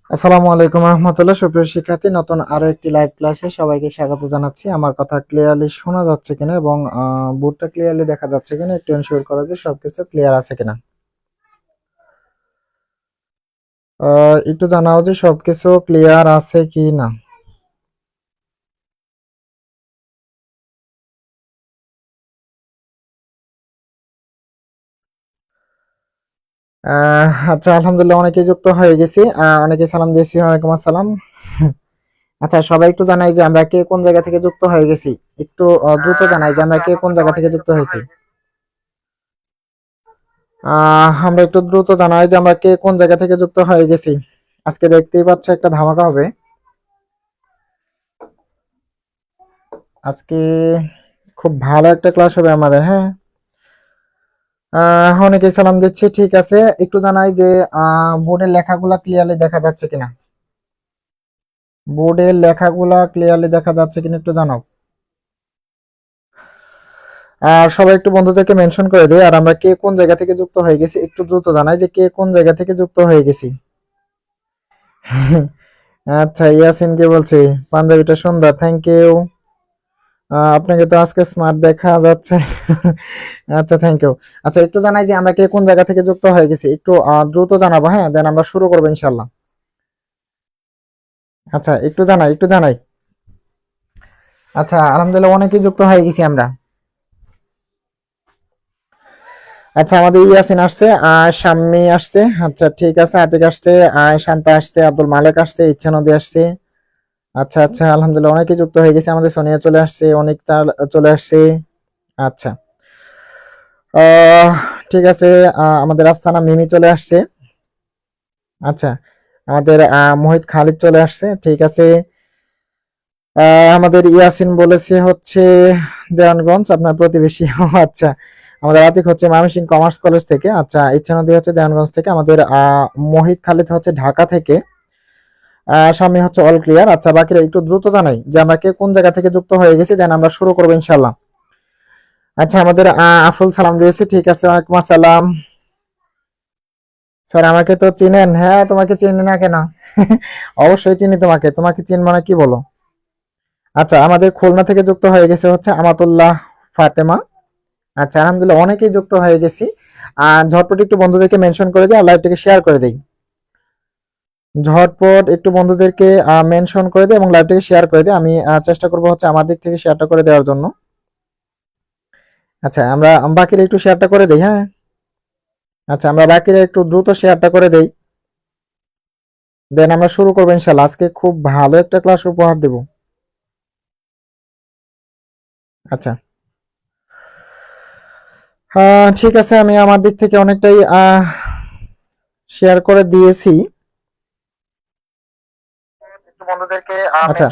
আসসালামু আলাইকুম রহমতুল্লাহ। সুপ্রিয় শিক্ষার্থী, নতুন আরো একটি লাইভ ক্লাসে সবাইকে স্বাগত জানাচ্ছি। আমার কথা ক্লিয়ারলি শোনা যাচ্ছে কিনা এবং বোর্ডটা ক্লিয়ারলি দেখা যাচ্ছে কিনা একটু এনশিওর করো যে সবকিছু ক্লিয়ার আছে কিনা। একটু জানাও যে সবকিছু ক্লিয়ার আছে কি না। আচ্ছা, আলহামদুলিল্লাহ অনেকেই যুক্ত হয়ে গেছি। অনেকে সালাম দিয়েছি, ওয়ালাইকুম আসসালাম। আচ্ছা, সবাই একটু জানাই যে আমরা কে কোন জায়গা থেকে যুক্ত হয়ে গেছি। একটু দ্রুত জানাই যে আমরা কে কোন জায়গা থেকে যুক্ত হয়েছি। আমরা একটু দ্রুত জানাই যে আমরা কে কোন জায়গা থেকে যুক্ত হয়ে গেছি। আজকে দেখতেই পাচ্ছ একটা ধামাকা হবে। আজকে খুব ভালো একটা ক্লাস হবে আমাদের। হ্যাঁ, অনেকে সালাম দিচ্ছি, ঠিক আছে। একটু জানাই যে বোর্ডের লেখাগুলা ক্লিয়ারলি দেখা যাচ্ছে কিনা। বোর্ডের লেখাগুলা ক্লিয়ারলি দেখা যাচ্ছে কিনা একটু জানাও। আর সবাই একটু বন্ধুদেরকে মেনশন করে দিই। আর আমরা কে কোন জায়গা থেকে যুক্ত হয়ে গেছি একটু দ্রুত জানাই যে কে কোন জায়গা থেকে যুক্ত হয়ে গেছি। আচ্ছা, ইয়াসিন কে বলছি, পাঞ্জাবিটা সুন্দর, থ্যাংক ইউ। আপনাকে তো আজকে স্মার্ট দেখা যাচ্ছে। আচ্ছা, থ্যাংক ইউ। আচ্ছা, একটু জানাই যে আমরা কে কোন জায়গা থেকে যুক্ত হয়ে গেছি একটু দ্রুত জানাবো। হ্যাঁ, দেন আমরা শুরু করবো ইনশাল্লাহ। আচ্ছা, একটু জানাই, একটু জানাই। আচ্ছা, আলহামদুলিল্লাহ অনেকেই যুক্ত হয়ে গেছি আমরা। আচ্ছা, আমাদের ইয়াসিন আসছে, শাম্মী আসছে, আচ্ছা ঠিক আছে, আতিক আসছে, শান্তা আসছে, আব্দুল মালিক আসছে, ইচ্ছা নদী আসছে। আচ্ছা আচ্ছা, আলহামদুলিল্লাহ অনেকেই যুক্ত হয়ে গেছে। আমাদের সোনিয়া চলে আসছে, অনেক চলে আসছে। আচ্ছা, আহ ঠিক আছে। আমাদের আফসানা মিমি চলে আসছে। আচ্ছা, আমাদের মোহিত খালিদ চলে আসছে, ঠিক আছে। আমাদের ইয়াসিন বলেছে হচ্ছে দেওয়ানগঞ্জ, আপনার প্রতিবেশী। আচ্ছা, আমাদের আতিক হচ্ছে ময়মনসিংহ কমার্স কলেজ থেকে। আচ্ছা, ইচ্ছা নদী হচ্ছে দেওয়ানগঞ্জ থেকে। আমাদের মোহিত খালিদ হচ্ছে ঢাকা থেকে। সামনে হচ্ছে অল ক্লিয়ার। আচ্ছা, বাকিরা একটু দ্রুত জানাই যে আমরা কে কোন জায়গা থেকে যুক্ত হয়ে গেছি, দেন আমরা শুরু করবো ইনশাল্লাহ। আচ্ছা, আমাদের আফরুল সালাম দিয়েছি, ঠিক আছে, ওয়ালাইকুম আসসালাম। স্যার, আমাকে তো চিনেন? হ্যাঁ, তোমাকে চিনি না কেন? অবশ্যই চিনি তোমাকে, তোমাকে চিনবো না কি বলো। আচ্ছা, আমাদের খুলনা থেকে যুক্ত হয়ে গেছে হচ্ছে আমাতুল্লাহ ফাতেমা। আচ্ছা, আলহামদুলিল্লাহ অনেকেই যুক্ত হয়ে গেছি। ঝটপট একটু বন্ধুদেরকে মেনশন করে দিই আর লাইভটাকে শেয়ার করে দিই। ঝটপট একটু বন্ধুদেরকে মেনশন করে দিই এবং লাইভটাকে শেয়ার করে দিই। আমি চেষ্টা করবো হচ্ছে আমার দিক থেকে শেয়ারটা করে দেওয়ার জন্য। আচ্ছা, আমরা বাকিরা একটু শেয়ারটা করে দিই। হ্যাঁ, আচ্ছা, আমরা বাকিরা একটু দ্রুত শেয়ারটা করে দেই, দেন আমরা শুরু করবো ইনশাল্লাহ। আজকে খুব ভালো একটা ক্লাস উপহার দেব। আচ্ছা, ঠিক আছে, আমি আমার দিক থেকে অনেকটাই শেয়ার করে দিয়েছি। আচ্ছা,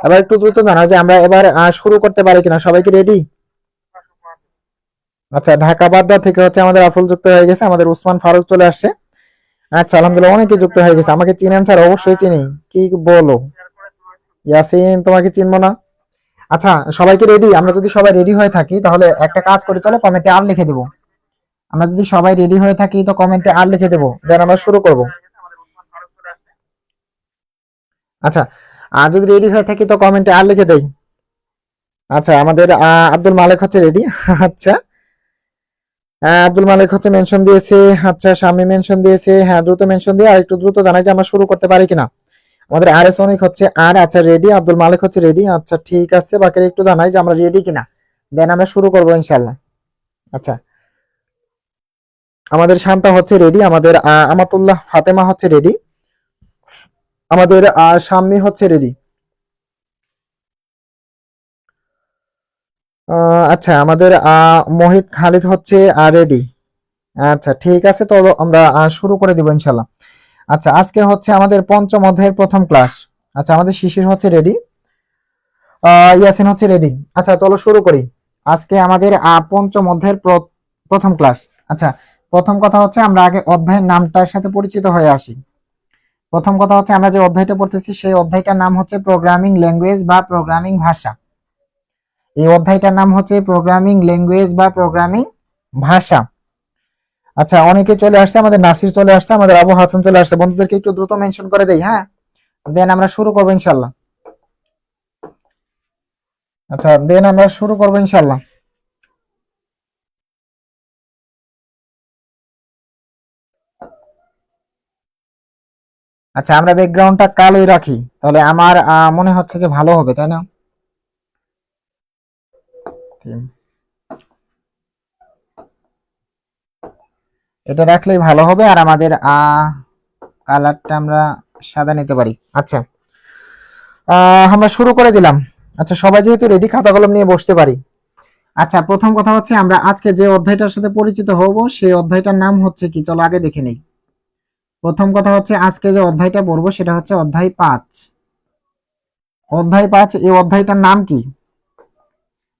এবার একটু দ্রুত জানা যে আমরা এবার শুরু করতে পারি কিনা। সবাই কি রেডি? আচ্ছা, ঢাকা বাড্ডা থেকে হচ্ছে আমাদের আফুল যুক্ত হয়ে গেছে। আমাদের উসমান ফারুক চলে আসছে। আচ্ছা আলহামদুলিল্লাহ অনেকে যুক্ত হয়ে গেছে। আমাকে চিনেন স্যার? অবশ্যই চিনি। কি বলো ইয়াসিন, তোমাকে চিনবো না? আচ্ছা সবাইকে রেডি? আমরা যদি সবাই রেডি হয়ে থাকি তাহলে একটা কাজ করে, চলো কমেন্টে আর লিখে দেবো। আমরা যদি সবাই রেডি হয়ে থাকি তো কমেন্টে আর লিখে দেবো, দেন আমরা শুরু করব। আচ্ছা, আর যদি রেডি হয়ে থাকি তো কমেন্টে আর লিখে দেই। আচ্ছা আমাদের আব্দুল মালেক হচ্ছে রেডি। আচ্ছা আব্দুল মালেক হচ্ছে মেনশন দিয়েছে। আচ্ছা স্বামী মেনশন দিয়েছে। হ্যাঁ দ্রুত মেনশন দিয়ে আর একটু দ্রুত জানাই যে আমরা শুরু করতে পারি কিনা। আমাদের আর এস অনেক হচ্ছে আর, আচ্ছা রেডি। আব্দুল মালেক হচ্ছে রেডি। আচ্ছা ঠিক আছে, বাকিরা একটু জানাই যে আমরা রেডি কিনা, দেন আমরা শুরু করবো ইনশাল্লাহ। আচ্ছা আমাদের শান্তা হচ্ছে রেডি, আমাদের আমাতুল্লাহ ফাতেমা হচ্ছে রেডি, আমাদের শাম্মী হচ্ছে রেডি। আচ্ছা আমাদের মোহিত খালিদ হচ্ছে রেডি। আচ্ছা ঠিক আছে, তো আমরা শুরু করে দিব ইনশাল্লাহ। আচ্ছা আজকে হচ্ছে আমাদের পঞ্চম অধ্যায়ের প্রথম ক্লাস। আচ্ছা আমাদের শিশির হচ্ছে রেডি, ইয়াসিন হচ্ছে রেডি। আচ্ছা চলো শুরু করি। আজকে আমাদের পঞ্চম অধ্যায়ের প্রথম ক্লাস। আচ্ছা প্রথম কথা হচ্ছে আমরা আগে অধ্যায়ের নামটার সাথে পরিচিত হয়ে আসি। প্রথম কথা হচ্ছে আমরা যে অধ্যায়টা পড়তেছি সেই অধ্যায়টার নাম হচ্ছে প্রোগ্রামিং ল্যাঙ্গুয়েজ বা প্রোগ্রামিং ভাষা। এই অধ্যায়টার নাম হচ্ছে প্রোগ্রামিং ল্যাঙ্গুয়েজ বা প্রোগ্রামিং ভাষা। আচ্ছা অনেকে চলে আসছে, আমাদের নাসির চলে আসছে, আমাদের আবু হাসান চলে আসছে। বন্ধুদেরকে একটু দ্রুত মেনশন করে দেই, হ্যাঁ, দেন আমরা শুরু করবো ইনশাল্লাহ। আচ্ছা দেন আমরা শুরু করবো ইনশাল্লাহ। আচ্ছা আমরা ব্যাকগ্রাউন্ডটা কালোই রাখি, তাহলে আমার মনে হচ্ছে যে ভালো হবে, তাই না? এটা রাখলেই ভালো হবে, আর আমাদের কালারটা আমরা সাদা নিতে পারি। আচ্ছা আমরা শুরু করে দিলাম। আচ্ছা সবাই যেহেতু রেডি, খাতা কলম নিয়ে বসতে পারি। আচ্ছা প্রথম কথা হচ্ছে আমরা আজকে যে অধ্যায়টার সাথে পরিচিত হব সেই অধ্যায়টার নাম হচ্ছে কি, চলো আগে দেখে নেই। প্রথম কথা হচ্ছে আজকে যে অধ্যায়টা পড়বো সেটা হচ্ছে অধ্যায় 5। অধ্যায় 5, এই অধ্যায়টার নাম কি?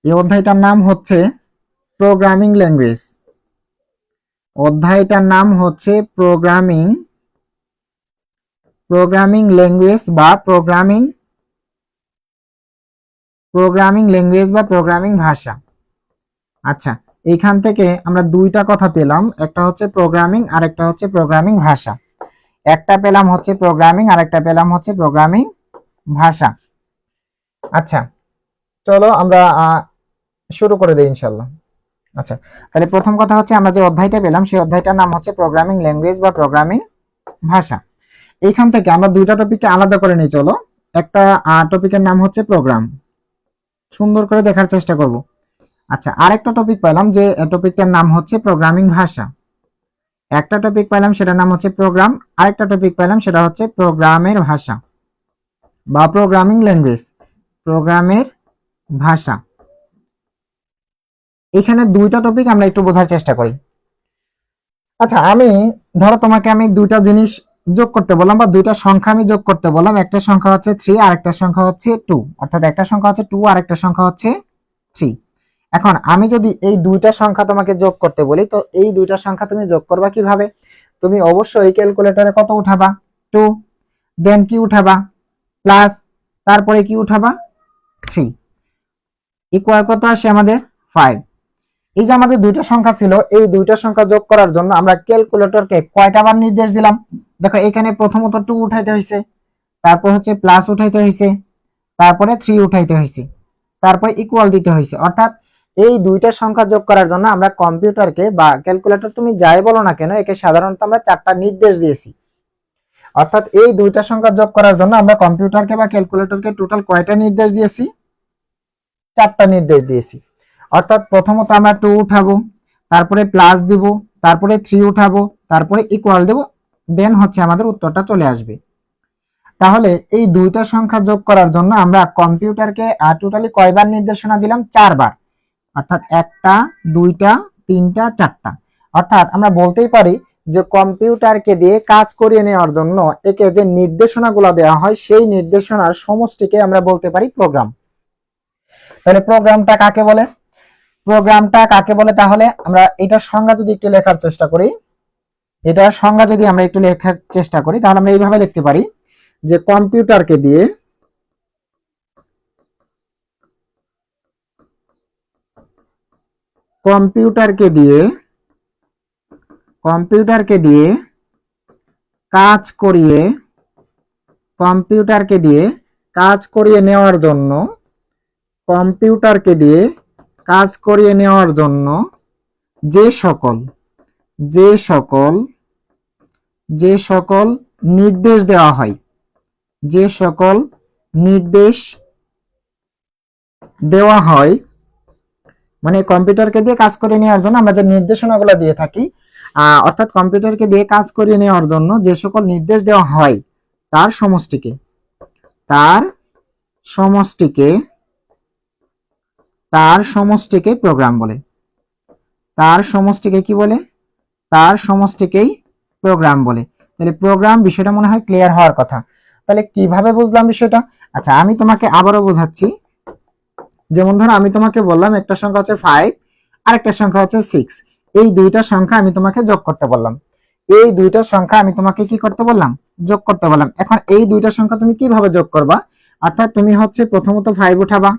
এই অধ্যায়টার নাম হচ্ছে প্রোগ্রামিং ল্যাঙ্গুয়েজ। অধ্যায়টার নাম হচ্ছে প্রোগ্রামিং ল্যাঙ্গুয়েজ বা প্রোগ্রামিং ল্যাঙ্গুয়েজ বা প্রোগ্রামিং ভাষা। আচ্ছা এইখান থেকে আমরা দুইটা কথা পেলাম, একটা হচ্ছে প্রোগ্রামিং আর একটা হচ্ছে প্রোগ্রামিং ভাষা। একটা পেলাম হচ্ছে প্রোগ্রামিং আর একটা পেলাম হচ্ছে প্রোগ্রামিং ভাষা। আচ্ছা চলো আমরা শুরু করে দিই ইনশাল্লাহ। আচ্ছা তাহলে প্রথম কথা হচ্ছে আমরা যে অধ্যায়টা পেলাম সেই অধ্যায়টার নাম হচ্ছে প্রোগ্রামিং ল্যাঙ্গুয়েজ বা প্রোগ্রামিং ভাষা। এইখান থেকে আমরা দুইটা টপিককে আলাদা করে নিই, চলো। একটা টপিকের নাম হচ্ছে প্রোগ্রাম, সুন্দর করে দেখার চেষ্টা করব। আচ্ছা আরেকটা টপিক পেলাম যে টপিকটার নাম হচ্ছে প্রোগ্রামিং ভাষা। একটা টপিক পেলাম সেটার নাম হচ্ছে প্রোগ্রাম, আরেকটা টপিক পেলাম সেটা হচ্ছে প্রোগ্রামের ভাষা বা প্রোগ্রামিং ল্যাঙ্গুয়েজ, প্রোগ্রামের ভাষা। এখানে দুইটা টপিক আমরা একটু বোঝার চেষ্টা করি। আচ্ছা ধরো তোমাকে আমি দুইটা জিনিস যোগ করতে বললাম বা দুইটা সংখ্যা আমি যোগ করতে বললাম। একটা সংখ্যা হচ্ছে 3 আর একটা সংখ্যা হচ্ছে 2, অর্থাৎ একটা সংখ্যা হচ্ছে 2 আর একটা সংখ্যা হচ্ছে 3। এখন আমি যদি এই দুইটা সংখ্যা তোমাকে যোগ করতে বলি, তো এই দুইটা সংখ্যা তুমি যোগ করবা কিভাবে? তুমি অবশ্যই ক্যালকুলেটরে কত উঠাবা? 2, দেন কি উঠাবা? প্লাস, তারপরে কি উঠাবা? 3, ইকুয়াল কত আসে আমাদের? 5। এই যে আমাদের দুইটা সংখ্যা ছিল, এই দুইটা সংখ্যা যোগ করার জন্য আমরা ক্যালকুলেটরকে কয়টা বার নির্দেশ দিলাম? দেখো এখানে প্রথমত 2 উঠাইতে হয়েছে, তারপর হচ্ছে প্লাস উঠাইতে হয়েছে, তারপরে 3 উঠাইতে হয়েছে, তারপরে ইকুয়াল দিতে হয়েছে। অর্থাৎ এই দুইটা সংখ্যা যোগ করার জন্য আমরা কম্পিউটারকে বা ক্যালকুলেটর তুমি যাই বলো না কেন, একে সাধারণত আমরা 4টা নির্দেশ দিয়েছি। অর্থাৎ এই দুইটা সংখ্যা যোগ করার জন্য আমরা কম্পিউটারকে বা ক্যালকুলেটরকে টোটাল কয়টা নির্দেশ দিয়েছি? 4টা নির্দেশ দিয়েছি। অর্থাৎ প্রথমত আমরা 2 উঠাবো, তারপরে প্লাস দিব, তারপরে 3 উঠাবো, তারপরে ইকুয়াল দেব, দেন হচ্ছে আমাদের উত্তরটা চলে আসবে। তাহলে এই দুইটা সংখ্যা যোগ করার জন্য আমরা কম্পিউটারকে টোটালি কয়বার নির্দেশনা দিলাম? 4 বার। অর্থাৎ একটা, দুইটা, তিনটা, 4টা। অর্থাৎ আমরা বলতেই পারি যে কম্পিউটারকে দিয়ে কাজ করিয়ে নেওয়ার জন্য একে যে নির্দেশনাগুলো দেওয়া হয় সেই নির্দেশনার সমষ্টিকে আমরা বলতে পারি প্রোগ্রাম। তাহলে প্রোগ্রামটা কাকে বলে? প্রোগ্রামটা কাকে বলে তাহলে আমরা এটার সংজ্ঞা যদি একটু লেখার চেষ্টা করি, এটার সংজ্ঞা যদি আমরা একটু লেখার চেষ্টা করি তাহলে আমরা এইভাবে লিখতে পারি যে কম্পিউটারকে দিয়ে কম্পিউটারকে দিয়ে কম্পিউটারকে দিয়ে কাজ করিয়ে কম্পিউটারকে দিয়ে কাজ করিয়ে নেওয়ার জন্য কম্পিউটারকে দিয়ে কাজ করিয়ে নেওয়ার জন্য যে সকল যে সকল যে সকল নির্দেশ দেওয়া হয় যে সকল নির্দেশ দেওয়া হয় মানে কম্পিউটারকে দিয়ে কাজ করে নেওয়ার জন্য আমরা যে নির্দেশনাগুলো দিয়ে থাকি অর্থাৎ কম্পিউটারকে দিয়ে কাজ করিয়ে নেওয়ার জন্য যে সকল নির্দেশ দেওয়া হয় তার সমষ্টিকে তার সমষ্টিকে তার সমষ্টিকে প্রোগ্রাম বলে। তার সমষ্টিকে কি বলে? তার সমষ্টিকেই প্রোগ্রাম বলে। তাহলে প্রোগ্রাম বিষয়টা মনে হয় ক্লিয়ার হওয়ার কথা। তাহলে কিভাবে বুঝলাম বিষয়টা? আচ্ছা আমি তোমাকে আবারও বোঝাচ্ছি। যেমন ধরো আমি তোমাকে বললাম একটা সংখ্যা হচ্ছে 5 আর একটা সংখ্যা হচ্ছে 6, এই দুইটা সংখ্যা আমি তোমাকে যোগ করতে বললাম। এই দুইটা সংখ্যা আমি তোমাকে কি করতে বললাম? যোগ করতে বললাম। এখন এই দুইটা সংখ্যা তুমি কিভাবে যোগ করবা? অর্থাৎ তুমি হচ্ছে প্রথমত 5 উঠাবা,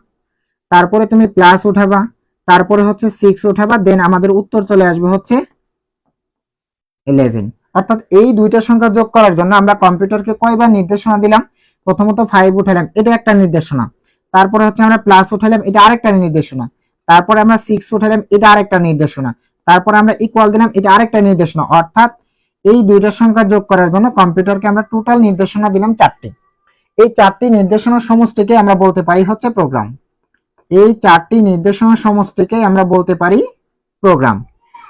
তারপরে তুমি প্লাস উঠাবা, তারপরে হচ্ছে 6 উঠাবা, দেন আমাদের উত্তর চলে আসবে হচ্ছে 11। অর্থাৎ এই দুইটা সংখ্যা যোগ করার জন্য আমরা কম্পিউটারকে কয়বার নির্দেশনা দিলাম? প্রথমত 5 উঠালাম, এটা একটা নির্দেশনা। তারপরে হচ্ছে আমরা প্লাস উঠালাম, এটা আরেকটা নির্দেশনা। তারপরে আমরা 6 উঠালাম, এটা আরেকটা নির্দেশনা। তারপরে আমরা ইকুয়াল দিলাম, এটা আরেকটা নির্দেশনা। অর্থাৎ এই দুইটা সংখ্যা যোগ করার জন্য কম্পিউটারকে আমরা টোটাল নির্দেশনা দিলাম 4টি। এই 4টি নির্দেশনার সমষ্টিকে আমরা বলতে পারি হচ্ছে প্রোগ্রাম। এই 4টি নির্দেশনার সমষ্টিকে আমরা বলতে পারি প্রোগ্রাম।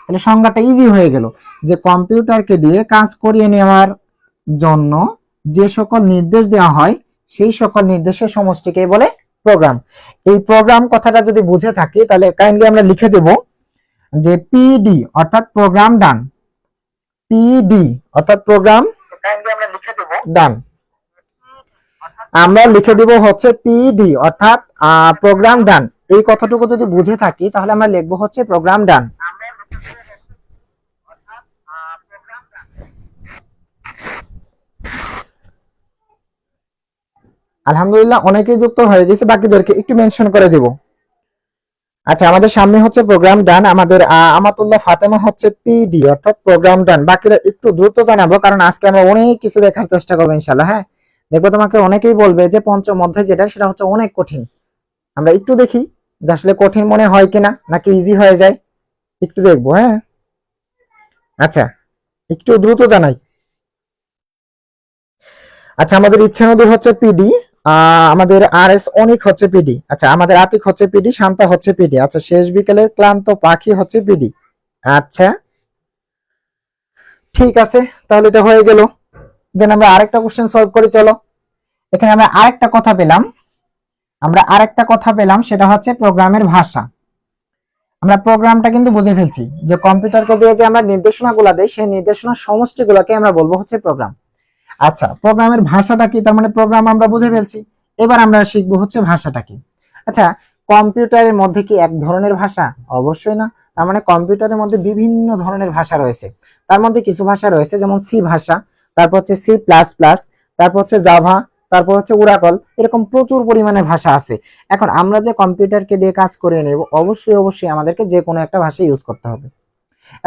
তাহলে সংজ্ঞাটা ইজি হয়ে গেল যে কম্পিউটারকে দিয়ে কাজ করিয়ে নেওয়ার জন্য যে সকল নির্দেশ দেওয়া হয় সেই সকল নির্দেশের সমষ্টিকে বলে প্রোগ্রাম। এই প্রোগ্রাম কথাটা যদি বুঝে থাকি তাহলে কাইন্ডলি আমরা লিখে দেব যে পিডি অর্থাৎ প্রোগ্রাম ডান। পিডি অর্থাৎ প্রোগ্রাম কাইন্ডলি আমরা লিখে দেব ডান। আমরা লিখে দেব হচ্ছে পিডি অর্থাৎ প্রোগ্রাম ডান। এই কথাটুকু যদি বুঝে থাকি তাহলে আমরা লিখব হচ্ছে প্রোগ্রাম ডান। আলহামদুলিল্লাহ অনেকেই যুক্ত হয়ে গেছে, বাকিদেরকে একটু মেনশন করে দেব। আচ্ছা আমাদের সামনে হচ্ছে প্রোগ্রাম ডান, আমাদের আমাতুল্লাহ ফাতেমা হচ্ছে পিডি অর্থাৎ প্রোগ্রাম ডান। বাকিরা একটু দ্রুত জানাবো কারণ আজকে আমরা অনেক কিছু দেখার চেষ্টা করবো ইনশাআল্লাহ। হ্যাঁ দেখবো তোমাকে অনেকেই বলবে যে পঞ্চম অধ্যায় যেটা সেটা হচ্ছে অনেক কঠিন। আমরা একটু দেখি যে আসলে কঠিন মনে হয় কিনা নাকি ইজি হয়ে যায়, একটু দেখবো। হ্যাঁ আচ্ছা একটু দ্রুত জানাই। আচ্ছা আমাদের ইচ্ছা নদী হচ্ছে পিডি, আমাদের আর এস অনিক হচ্ছে পিডি। আচ্ছা আমাদের আতিক হচ্ছে পিডি, শান্তা হচ্ছে পিডি। আচ্ছা শেষ বিকেলের ক্লান্ত পাখি হচ্ছে পিডি। আচ্ছা ঠিক আছে তাহলে এটা হয়ে গেল। দেন আমরা আরেকটা কোশ্চেন সলভ করি। চলো এখানে আমরা আরেকটা কথা পেলাম সেটা হচ্ছে প্রোগ্রামের ভাষা। আমরা প্রোগ্রামটা কিন্তু বুঝে ফেলছি যে কম্পিউটারকে দিয়ে যে আমরা নির্দেশনাগুলো দেই সেই নির্দেশনার সমষ্টিগুলোকে আমরা বলবো হচ্ছে প্রোগ্রাম। আচ্ছা প্রোগ্রামের ভাষাটা কি? তার মানে প্রোগ্রাম আমরা বুঝে ফেলছি, এবার আমরা শিখবো হচ্ছে ভাষাটা কি। আচ্ছা কম্পিউটারের মধ্যে কি এক ধরনের ভাষা? অবশ্যই না। তার মানে কম্পিউটারের মধ্যে বিভিন্ন ধরনের ভাষা রয়েছে। তার মধ্যে কিছু ভাষা রয়েছে যেমন সি ভাষা, তারপর হচ্ছে সি প্লাস প্লাস, তারপর হচ্ছে জাভা, তারপর হচ্ছে ওরাকল, এরকম প্রচুর পরিমাণে ভাষা আছে। এখন আমরা যে কম্পিউটারকে দিয়ে কাজ করে নেব অবশ্যই আমাদেরকে যে কোনো একটা ভাষা ইউজ করতে হবে।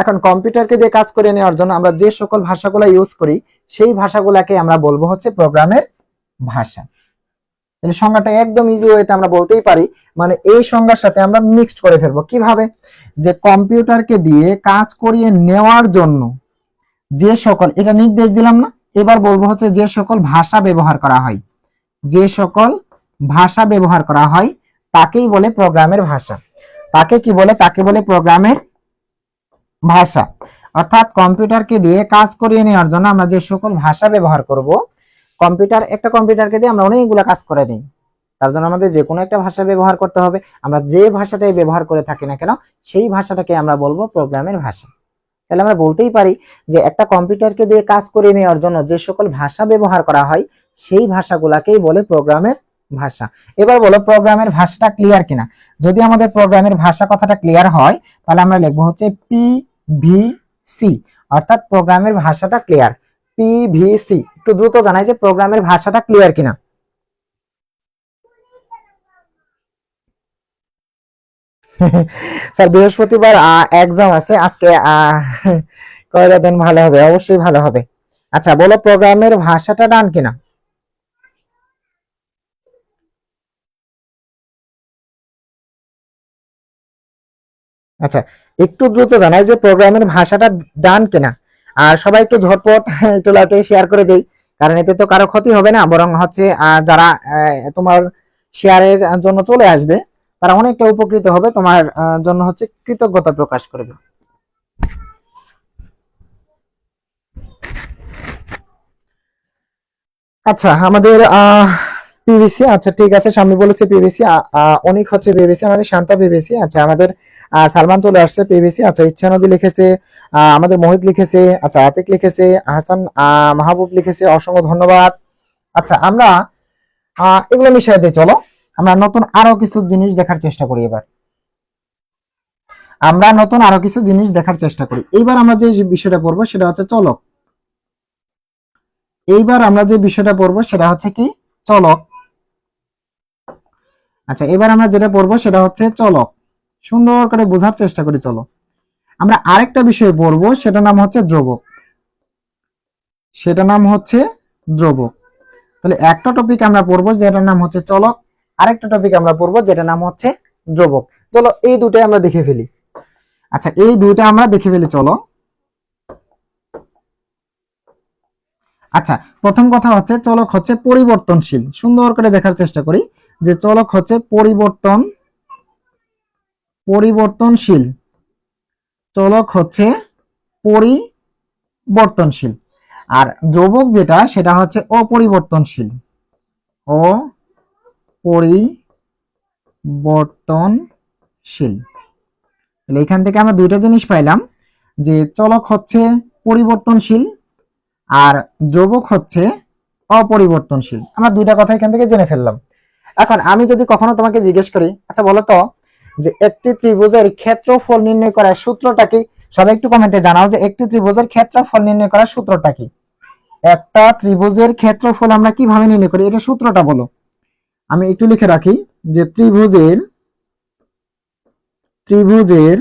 এখন কম্পিউটারকে দিয়ে কাজ করে নেওয়ার জন্য আমরা যে সকল ভাষাগুলো ইউজ করি সেই ভাষাগুলোকে আমরা বলবো হচ্ছে প্রোগ্রামের ভাষা। তাহলে সংজ্ঞাটা একদম ইজি ওয়েতে আমরা বলতেই পারি, মানে এই সংজ্ঞার সাথে আমরা মিক্সড করে ফেলবো। কিভাবে? যে কম্পিউটারকে দিয়ে কাজ করিয়ে নেওয়ার জন্য যে সকল, এটা নির্দেশ দিলাম না, এবার বলবো হচ্ছে যে সকল ভাষা ব্যবহার করা হয়, যে সকল ভাষা ব্যবহার করা হয় তাকেই বলে প্রোগ্রামের ভাষা। তাকে কি বলে? তাকে বলে প্রোগ্রামের ভাষা। অর্থাৎ কম্পিউটারকে দিয়ে কাজ করিয়ে নেওয়ার জন্য আমরা যে সকল ভাষা ব্যবহার করব, একটা কম্পিউটারকে দিয়ে আমরা অনেকগুলো কাজ করে নিই, তার জন্য আমাদের যে কোনো একটা ভাষা ব্যবহার করতে হবে। আমরা যে ভাষাটাই ব্যবহার করে থাকি না কেন সেই ভাষাটাকে আমরা বলবো প্রোগ্রামের ভাষা। তাহলে আমরা বলতেই পারি যে একটা কম্পিউটারকে দিয়ে কাজ করে নেওয়ার জন্য যে সকল ভাষা ব্যবহার করা হয় সেই ভাষাগুলোকেই বলে প্রোগ্রামের ভাষা। এবার বলো প্রোগ্রামের ভাষাটা ক্লিয়ার কিনা। যদি আমাদের প্রোগ্রামের ভাষা কথাটা ক্লিয়ার হয় তাহলে আমরা লিখবো হচ্ছে PVC অর্থাৎ প্রোগ্রামের ভাষাটা ক্লিয়ার। পিভিসি, একটু দ্রুত জানাই যে প্রোগ্রামের ভাষাটা ক্লিয়ার কিনা। স্যার বৃহস্পতিবার এক্সাম আছে আজকে, কয়টা দিন ভালো হবে? অবশ্যই ভালো হবে। আচ্ছা বলো প্রোগ্রামের ভাষাটা ডান কিনা। আচ্ছা একটু দ্রুত জানাই যে প্রোগ্রামের ভাষাটা ডান কিনা। আর সবাই একটু ঝটপট একটু লাইভে শেয়ার করে দেই, কারণ এতে তো কারো ক্ষতি হবে না, বরং হচ্ছে যারা তোমার শেয়ারের জন্য চলে আসবে তারা অনেকটা উপকৃত হবে, তোমার জন্য হচ্ছে কৃতজ্ঞতা প্রকাশ করবে। আচ্ছা আমাদের পিভিসি, আচ্ছা ঠিক আছে, সামনে বলেছে পিভিসি, অনেক হচ্ছে পিভিসি, আমাদের শান্তা পিভিসি। আচ্ছা আমাদের সালমান চলে আসছে পিভিসি। আচ্ছা ইচ্ছা নদী লিখেছে, আমাদের মোহিত লিখেছে, আচ্ছা আতিক লিখেছে, হাসান মাহবুব লিখেছে, অসংখ্য ধন্যবাদ। আচ্ছা আমরা এগুলো মিশিয়ে দিই, চলো আমরা নতুন আরো কিছু জিনিস দেখার চেষ্টা করি। এবার আমরা নতুন আরো কিছু জিনিস দেখার চেষ্টা করি। এইবার আমরা যে বিষয়টা পড়বো সেটা হচ্ছে চলক। এইবার আমরা যে বিষয়টা পড়বো সেটা হচ্ছে কি চলক। আচ্ছা এবার আমরা যেটা পড়বো সেটা হচ্ছে চলক। সুন্দর করে বোঝার চেষ্টা করি। চলো আমরা আরেকটা বিষয় পড়বো, সেটা নাম হচ্ছে দ্রবক। সেটা নাম হচ্ছে দ্রবক। তাহলে একটা টপিক আমরা পড়বো যেটার নাম হচ্ছে চলক, আরেকটা টপিক আমরা পড়বো যেটার নাম হচ্ছে দ্রবক। চলো এই দুটাই আমরা দেখে ফেলি। আচ্ছা এই দুইটা আমরা দেখে ফেলি, চলো। আচ্ছা প্রথম কথা হচ্ছে চলক হচ্ছে পরিবর্তনশীল। সুন্দর করে দেখার চেষ্টা করি যে চলক হচ্ছে পরিবর্তনশীল। চলক হচ্ছে পরিবর্তনশীল। আর দ্রবক যেটা সেটা হচ্ছে অপরিবর্তনশীল। অপরিবর্তনশীল। তাহলে এখান থেকে আমরা দুইটা জিনিস পাইলাম, যে চলক হচ্ছে পরিবর্তনশীল আর দ্রবক হচ্ছে অপরিবর্তনশীল। আমরা দুইটা কথা এখান থেকে জেনে ফেললাম। এখন আমি যদি কখনো তোমাকে জিজ্ঞেস করি, আচ্ছা বলো তো যে একটি ত্রিভুজের ক্ষেত্রফল নির্ণয় করার সূত্রটা কি? সবাই একটু কমেন্টে জানাও যে একটি ত্রিভুজের ক্ষেত্রফল নির্ণয় করার সূত্রটা কি। একটা ত্রিভুজের ক্ষেত্রফল আমরা কিভাবে নির্ণয় করি, এটা সূত্রটা বলো। আমি একটু লিখে রাখি যে ত্রিভুজের ত্রিভুজের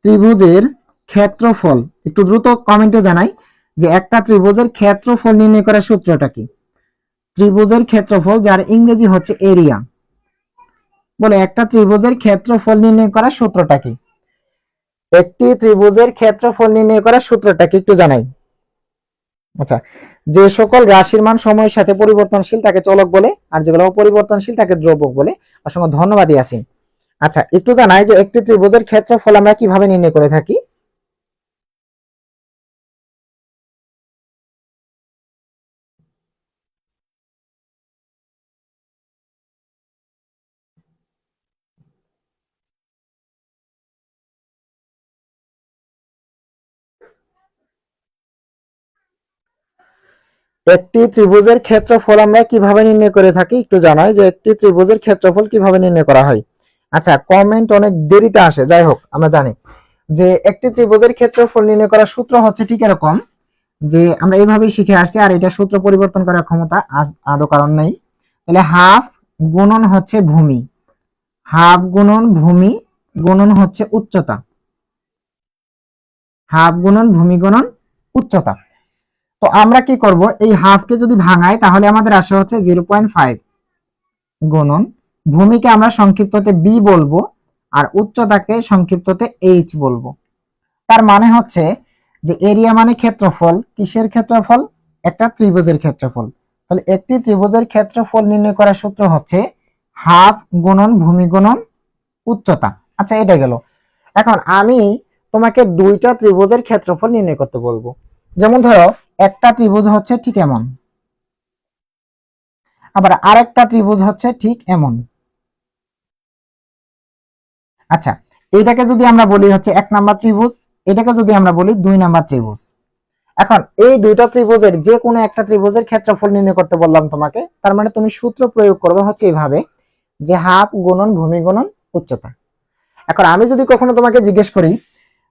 ত্রিভুজের ক্ষেত্রফল, একটু দ্রুত কমেন্টে জানাই যে একটা ত্রিভুজের ক্ষেত্রফল নির্ণয় করার সূত্রটা কি। ত্রিভুজের ক্ষেত্রফল যার ইংরেজি হচ্ছে এরিয়া, বলে একটা ত্রিভুজের ক্ষেত্রফল নির্ণয় করার সূত্রটা কি। একটি ত্রিভুজের ক্ষেত্রফল নির্ণয় করার সূত্রটা কি একটু জানাই। আচ্ছা যে সকল রাশির মান সময়ের সাথে পরিবর্তনশীল তাকে চলক বলে, আর যেগুলো অপরিবর্তনশীল তাকে দ্রবক বলে। অসংখ্য ধন্যবাদ ইয়াসিন। আচ্ছা একটু জানাই যে একটি ত্রিভুজের ক্ষেত্রফল আমরা কিভাবে নির্ণয় করে থাকি। একটি ত্রিভুজের ক্ষেত্রফল আমরা কিভাবে নির্ণয় করে থাকি একটু জানাই যে একটি ত্রিভুজের ক্ষেত্রফল কিভাবে নির্ণয় করা হয়। আচ্ছা কমেন্ট অনেক দেরিতে আসে, যাই হোক আমরা জানি যে একটি ত্রিভুজের ক্ষেত্রফল নির্ণয় করার সূত্র হচ্ছে ঠিক এরকম, যে আমরা এইভাবেই শিখে আসছি, আর এটা সূত্র পরিবর্তন করার ক্ষমতা আদৌ কারণ নেই। তাহলে হাফ গুণন হচ্ছে ভূমি, হাফ গুণন ভূমি গুণন হচ্ছে উচ্চতা, হাফ গুণন ভূমি গুণন উচ্চতা। তো আমরা কি করব, এই হাফকে যদি ভাঙাই তাহলে আমাদের আসে হচ্ছে 0.5 গুণন ভূমিকে আমরা সংক্ষিপ্ততে বি বলবো আর উচ্চতাকে সংক্ষিপ্ততে এইচ বলবো। তার মানে হচ্ছে যে এরিয়া মানে ক্ষেত্রফল, কিসের ক্ষেত্রফল? একটা ত্রিভুজের ক্ষেত্রফল। তাহলে একটি ত্রিভুজের ক্ষেত্রফল নির্ণয় করার সূত্র হচ্ছে হাফ গুণন ভূমি গুণন উচ্চতা। আচ্ছা এটা গেল। এখন আমি তোমাকে দুইটা ত্রিভুজের ক্ষেত্রফল নির্ণয় করতে বলবো। যেমন ধরো একটা ত্রিভুজ হচ্ছে ঠিক এমন, আবার আরেকটা ত্রিভুজ হচ্ছে ঠিক এমন। আচ্ছা এটাকে যদি আমরা বলি হচ্ছে 1 নাম্বার ত্রিভুজ, এটাকে যদি আমরা বলি 2 নাম্বার ত্রিভুজ। এখন এই দুইটা ত্রিভুজের যে কোনো একটা ত্রিভুজের ক্ষেত্রফল নির্ণয় করতে বললাম তোমাকে, তার মানে তুমি সূত্র প্রয়োগ করবে হচ্ছে এইভাবে যে হাফ গুণন ভূমি গুণন উচ্চতা। এখন আমি যদি কখনো তোমাকে জিজ্ঞেস করি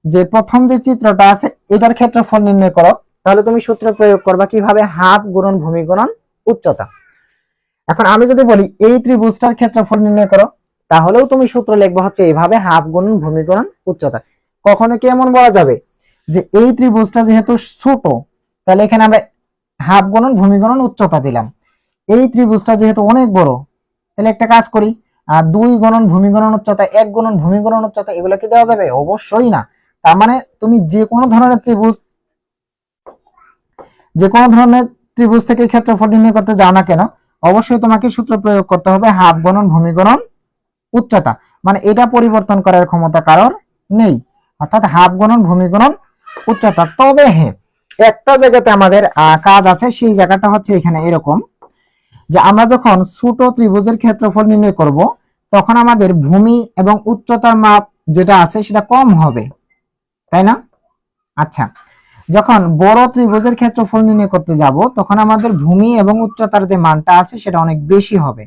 যে প্রথম যে চিত্রটা আছে এটার ক্ষেত্রফল নির্ণয় করো, তাহলে তুমি সূত্র প্রয়োগ করবা কিভাবে, হাফ গুণন ভূমি গুণন উচ্চতা। এখন আমি যদি বলি এই ত্রিভুজটার ক্ষেত্রফল নির্ণয় করো, তাহলেও তুমি সূত্র লিখবা হচ্ছে এইভাবে, হাফ গুণন ভূমি গুণন উচ্চতা। কখনো কি এমন বলা যাবে যে এই ত্রিভুজটা যেহেতু ছোট, তাহলে এখানে আমরা হাফ গুণন ভূমি গুণন উচ্চতা দিলাম। এই ত্রিভুজটা যেহেতু অনেক বড়, তাহলে একটা কাজ করি, 2 গুণন ভূমি গুণন উচ্চতা, 1 গুণন ভূমি গুণন উচ্চতা, এগুলো কি দেওয়া যাবে? অবশ্যই না। তার মানে তুমি যে কোনো ধরনের ত্রিভুজ থেকে ক্ষেত্রফল নির্ণয় করতে যাও না কেন, অবশ্যই তোমাকে সূত্র প্রয়োগ করতে হবে হাফ গুণন ভূমি গুণন উচ্চতা। মানে এটা পরিবর্তন করার ক্ষমতা কারোর নেই, অর্থাৎ হাফ গুণন ভূমি গুণন উচ্চতা। তবে হ্যাঁ, একটা জায়গাতে আমাদের কাজ আছে, সেই জায়গাটা হচ্ছে এখানে এরকম, যে আমরা যখন ছোট ত্রিভুজের ক্ষেত্রফল নির্ণয় করব, তখন আমাদের ভূমি এবং উচ্চতার মাপ যেটা আছে সেটা কম হবে, তাই না? আচ্ছা, যখন বড় ত্রিভুজের ক্ষেত্রফল নির্ণয় করতে যাব, তখন আমাদের ভূমি এবং উচ্চতার যে মানটা আছে সেটা অনেক বেশি হবে।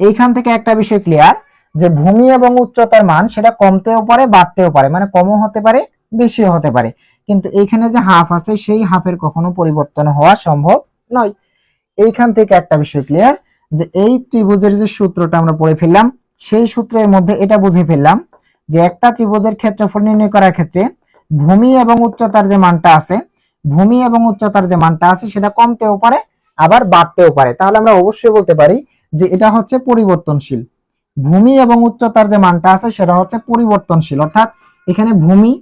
এইখান থেকে একটা বিষয় ক্লিয়ার, যে ভূমি এবং উচ্চতার মান সেটা কমতেও পারে বাড়তেও পারে, মানে কমও হতে পারে বেশিও হতে পারে, কিন্তু এইখানে যে হাফ আছে সেই হাফের কখনো পরিবর্তন হওয়া সম্ভব নয়। এইখান থেকে একটা বিষয় ক্লিয়ার, যে এই ত্রিভুজের যে সূত্রটা আমরা পড়ে ফেললাম, সেই সূত্রের মধ্যে এটা বুঝে ফেললাম যে একটা ত্রিভুজের ক্ষেত্রফল নির্ণয় করার ক্ষেত্রে ভূমি এবং উচ্চতার যে মানটা আছে, সেটা কমতেও পারে আবার বাড়তেও পারে। তাহলে আমরা অবশ্যই বলতে পারি যে এটা হচ্ছে পরিবর্তনশীল। ভূমি এবং উচ্চতার যে মানটা আছে সেটা হচ্ছে পরিবর্তনশীল, অর্থাৎ এখানে ভূমি